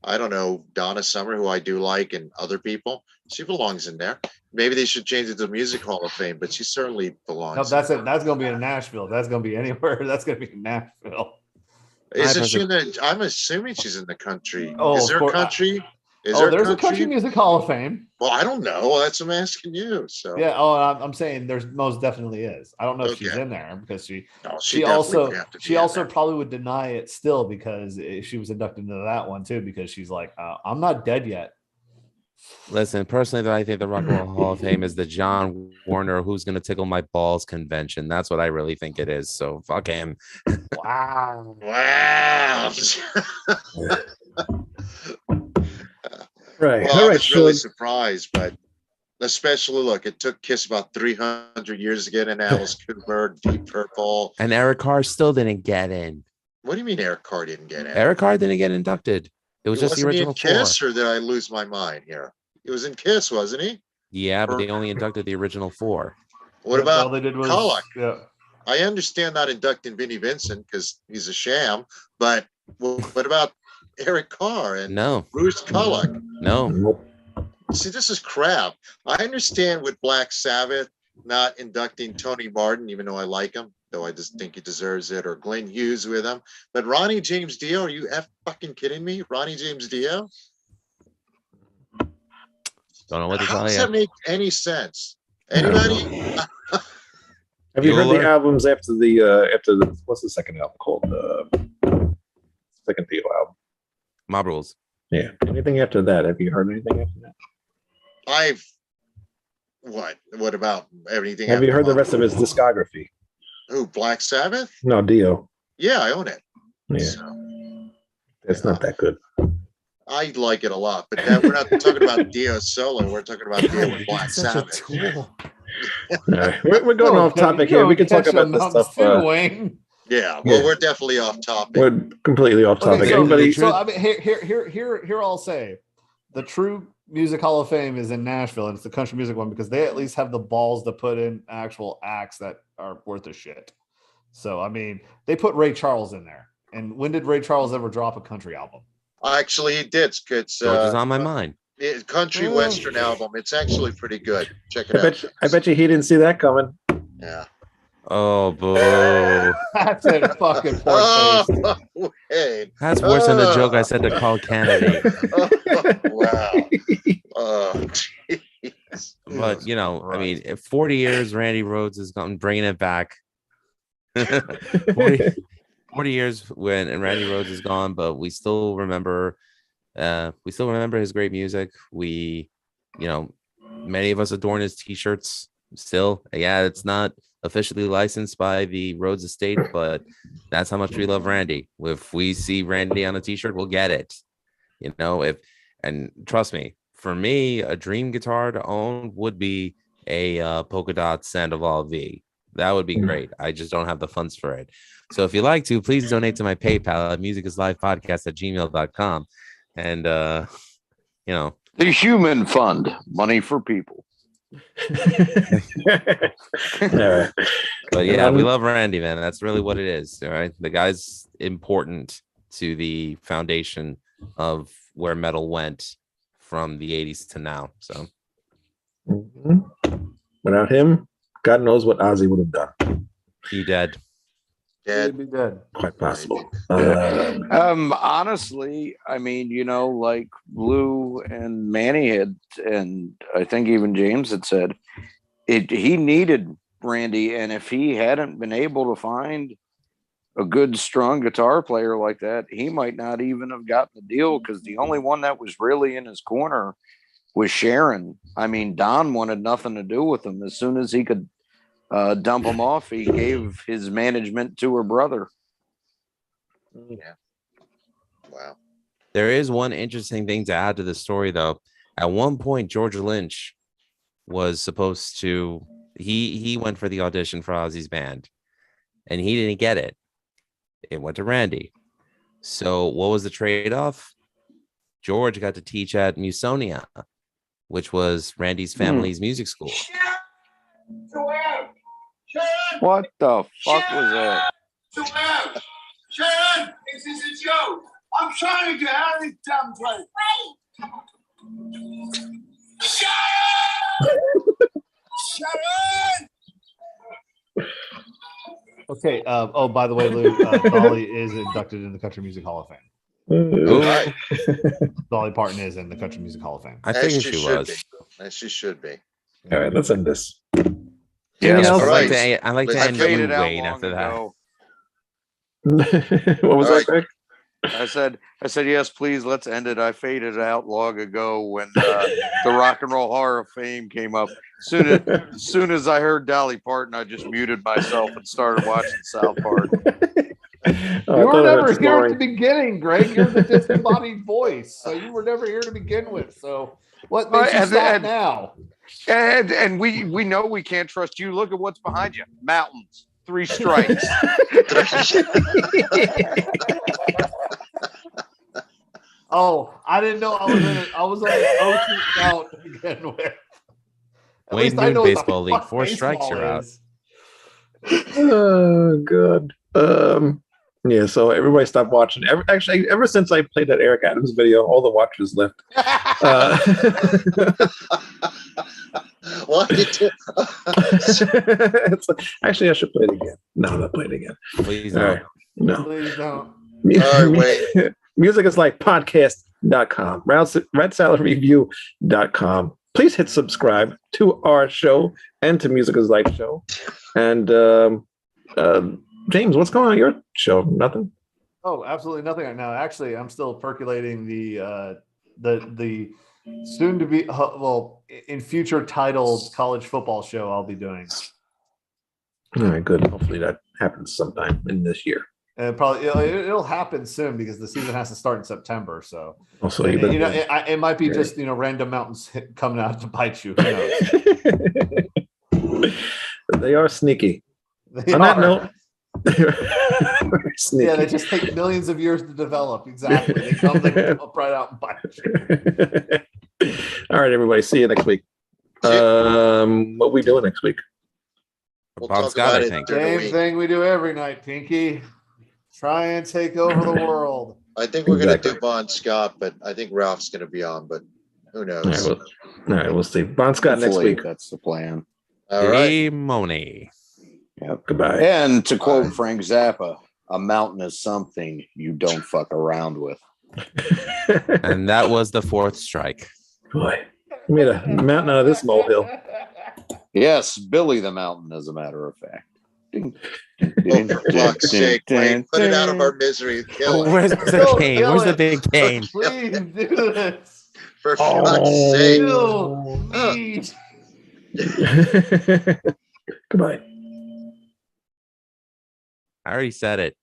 I don't know, Donna Summer, who I do like, and other people. She belongs in there. Maybe they should change it to the Music Hall of Fame, but she certainly belongs. No, that's it. That's going to be in Nashville. That's going to be anywhere. That's going to be in Nashville. Isn't she in the? I'm assuming she's in the country. Oh, is there of course. country? Is there there's a country music hall of fame. Well, I don't know. Well, that's what I'm asking you. So yeah. Oh, I'm saying there's most definitely is. I don't know if she's in there because she also probably would deny it still because she was inducted into that one too because she's like, I'm not dead yet. Listen, personally, I think the Rock and Roll Hall of Fame is the John Warner "Who's Gonna Tickle My Balls" convention. That's what I really think it is. So fuck him. Wow. Right. Well, All I right. was really surprised, but especially look, it took Kiss about 300 years to get in. Alice Cooper, Deep Purple, and Eric Carr still didn't get in. What do you mean Eric Carr didn't get in? Eric Carr didn't get inducted. It was just the original Kiss, four. or did I lose my mind here? He was in Kiss, wasn't he? Yeah, but they only inducted the original four. What about all they did was, Kulick? Yeah. I understand not inducting Vinnie Vincent because he's a sham, but what about Eric Carr and Bruce Kulick? No. See, this is crap. I understand with Black Sabbath not inducting Tony Martin, even though I like him, though I just think he deserves it, or Glenn Hughes with him. But Ronnie James Dio, are you fucking kidding me? Ronnie James Dio? Don't know what to tell you. How does that make any sense? Anybody? Have you heard the albums after the what's the second album called? Second Dio album. Mob Rules. Yeah. Anything after that? Have you heard anything after that? What about everything? Have you heard the rest of his discography? Who, Black Sabbath? No, Dio. Yeah, I own it. Yeah. So, it's not that good. I like it a lot, but we're not talking about Dio solo. We're talking about Dio with Black Sabbath. Right. We're going off topic here. We can talk about this stuff. Yeah, well, we're definitely off topic. We're completely off topic. So I mean, here I'll say, the true Music Hall of Fame is in Nashville, and it's the country music one because they at least have the balls to put in actual acts that are worth a shit. So I mean, they put Ray Charles in there, and when did Ray Charles ever drop a country album? Actually, he did. It's on my mind. Country Western album. It's actually pretty good. Check it out. I bet you he didn't see that coming. Yeah. Oh, boo. That's a fucking poor taste. Wait. That's worse than the joke I said to Carl Kennedy. Wow. Oh, jeez. But, you know, I mean, 40 years, Randy Rhoads is gone, bringing it back. 40 years and Randy Rhoads is gone, but we still remember his great music. We, you know, many of us adorn his t-shirts still. Yeah, it's not officially licensed by the Rhoads estate, but that's how much we love Randy. If we see Randy on a t-shirt, we'll get it. You know, and trust me, for me, a dream guitar to own would be a polka dot Sandoval V. That would be great. I just don't have the funds for it. So if you'd like to, please donate to my PayPal at musicisLifepodcast@gmail.com. And, you know, the Human Fund, money for people. But yeah, we love Randy, man. That's really what it is. All right. The guy's important to the foundation of where metal went from the 80s to now. So without him, God knows what Ozzy would have done. He dead. Dead. He'd be dead. Quite possible. Honestly, I mean, you know, like Lou and Manny had, and I think even James had said, he needed Randy, and if he hadn't been able to find a good, strong guitar player like that, he might not even have gotten the deal, because the only one that was really in his corner was Sharon. I mean, Don wanted nothing to do with him. As soon as he could dump him off, he gave his management to her brother. Yeah. Wow. There is one interesting thing to add to the story, though. At one point, George Lynch was supposed to, he went for the audition for Ozzy's band, and he didn't get it. It went to Randy. So what was the trade-off? George got to teach at Musonia, which was Randy's family's music school. What the fuck was that? Sharon, this is a joke. I'm trying to get out of this damn place. Shut up! Okay. Oh, by the way, Lou, Dolly is inducted in the Country Music Hall of Fame. Right. Dolly Parton is in the Country Music Hall of Fame. I As figured she she should was. be. As she should be. All right, let's end this. Yes, else? I'd like to, Right. I like to I end faded you, out Wade, long after that. ago. What was All that, right. Greg? I said, yes, please, let's end it. I faded out long ago when the Rock and Roll Hall of Fame came up. Soon as I heard Dolly Parton, I just muted myself and started watching South Park. Oh, You I were thought I heard never here at the snoring. beginning, Greg. You're the disembodied voice, so you were never here to begin with. So what makes you And- stop and- now? And we know we can't trust you. Look at what's behind you. Mountains. 3 strikes. Oh, I didn't know I was on an ocean out to begin with. At Wade least I Noon know what the Baseball League. fuck 4 strikes, baseball you're out. is. Oh, good. Yeah, so everybody stopped watching. Ever since I played that Eric Adams video, all the watchers left. Why did you? It's like, actually, I should play it again. No, I'm not playing it again. Please All don't. right. No. Please don't. All right, wait. Music is like podcast.com, redsaladreview.com. Please hit subscribe to our show and to Music is Like show. And James, what's going on in your show? Nothing? Oh, absolutely nothing right now. Actually, I'm still percolating the soon to be in future titled college football show I'll be doing. All right, good. Hopefully that happens sometime in this year. And probably it'll happen soon because the season has to start in September. So Also, and, you it might be Great. just random mountains coming out to bite you. Who knows? They are sneaky. They On that are. note, very sneaky. Yeah, they just take millions of years to develop. Exactly. They come up right out and bite you. All right, everybody. See you next week. What are we doing next week? We'll Bob talk Scott, about I it think. during the Same week. thing we do every night, Pinky. Try and take over the world. I think we're going to Exactly. do Bon Scott, but I think Ralph's going to be on, but who knows? All right, we'll see. Bon Scott next Hopefully, week. that's the plan. All right. Limoni. Yep. Goodbye. And to quote Frank Zappa, a mountain is something you don't fuck around with. And that was the 4th strike. Boy, you made a mountain out of this molehill. Yes, Billy the Mountain, as a matter of fact. Oh, for fuck's sake, Wayne, put it out of our misery. Kill it. Where's the Kill cane? Where's the it. big cane? Please do this. For fuck's sake. Kill me. Goodbye. I already said it.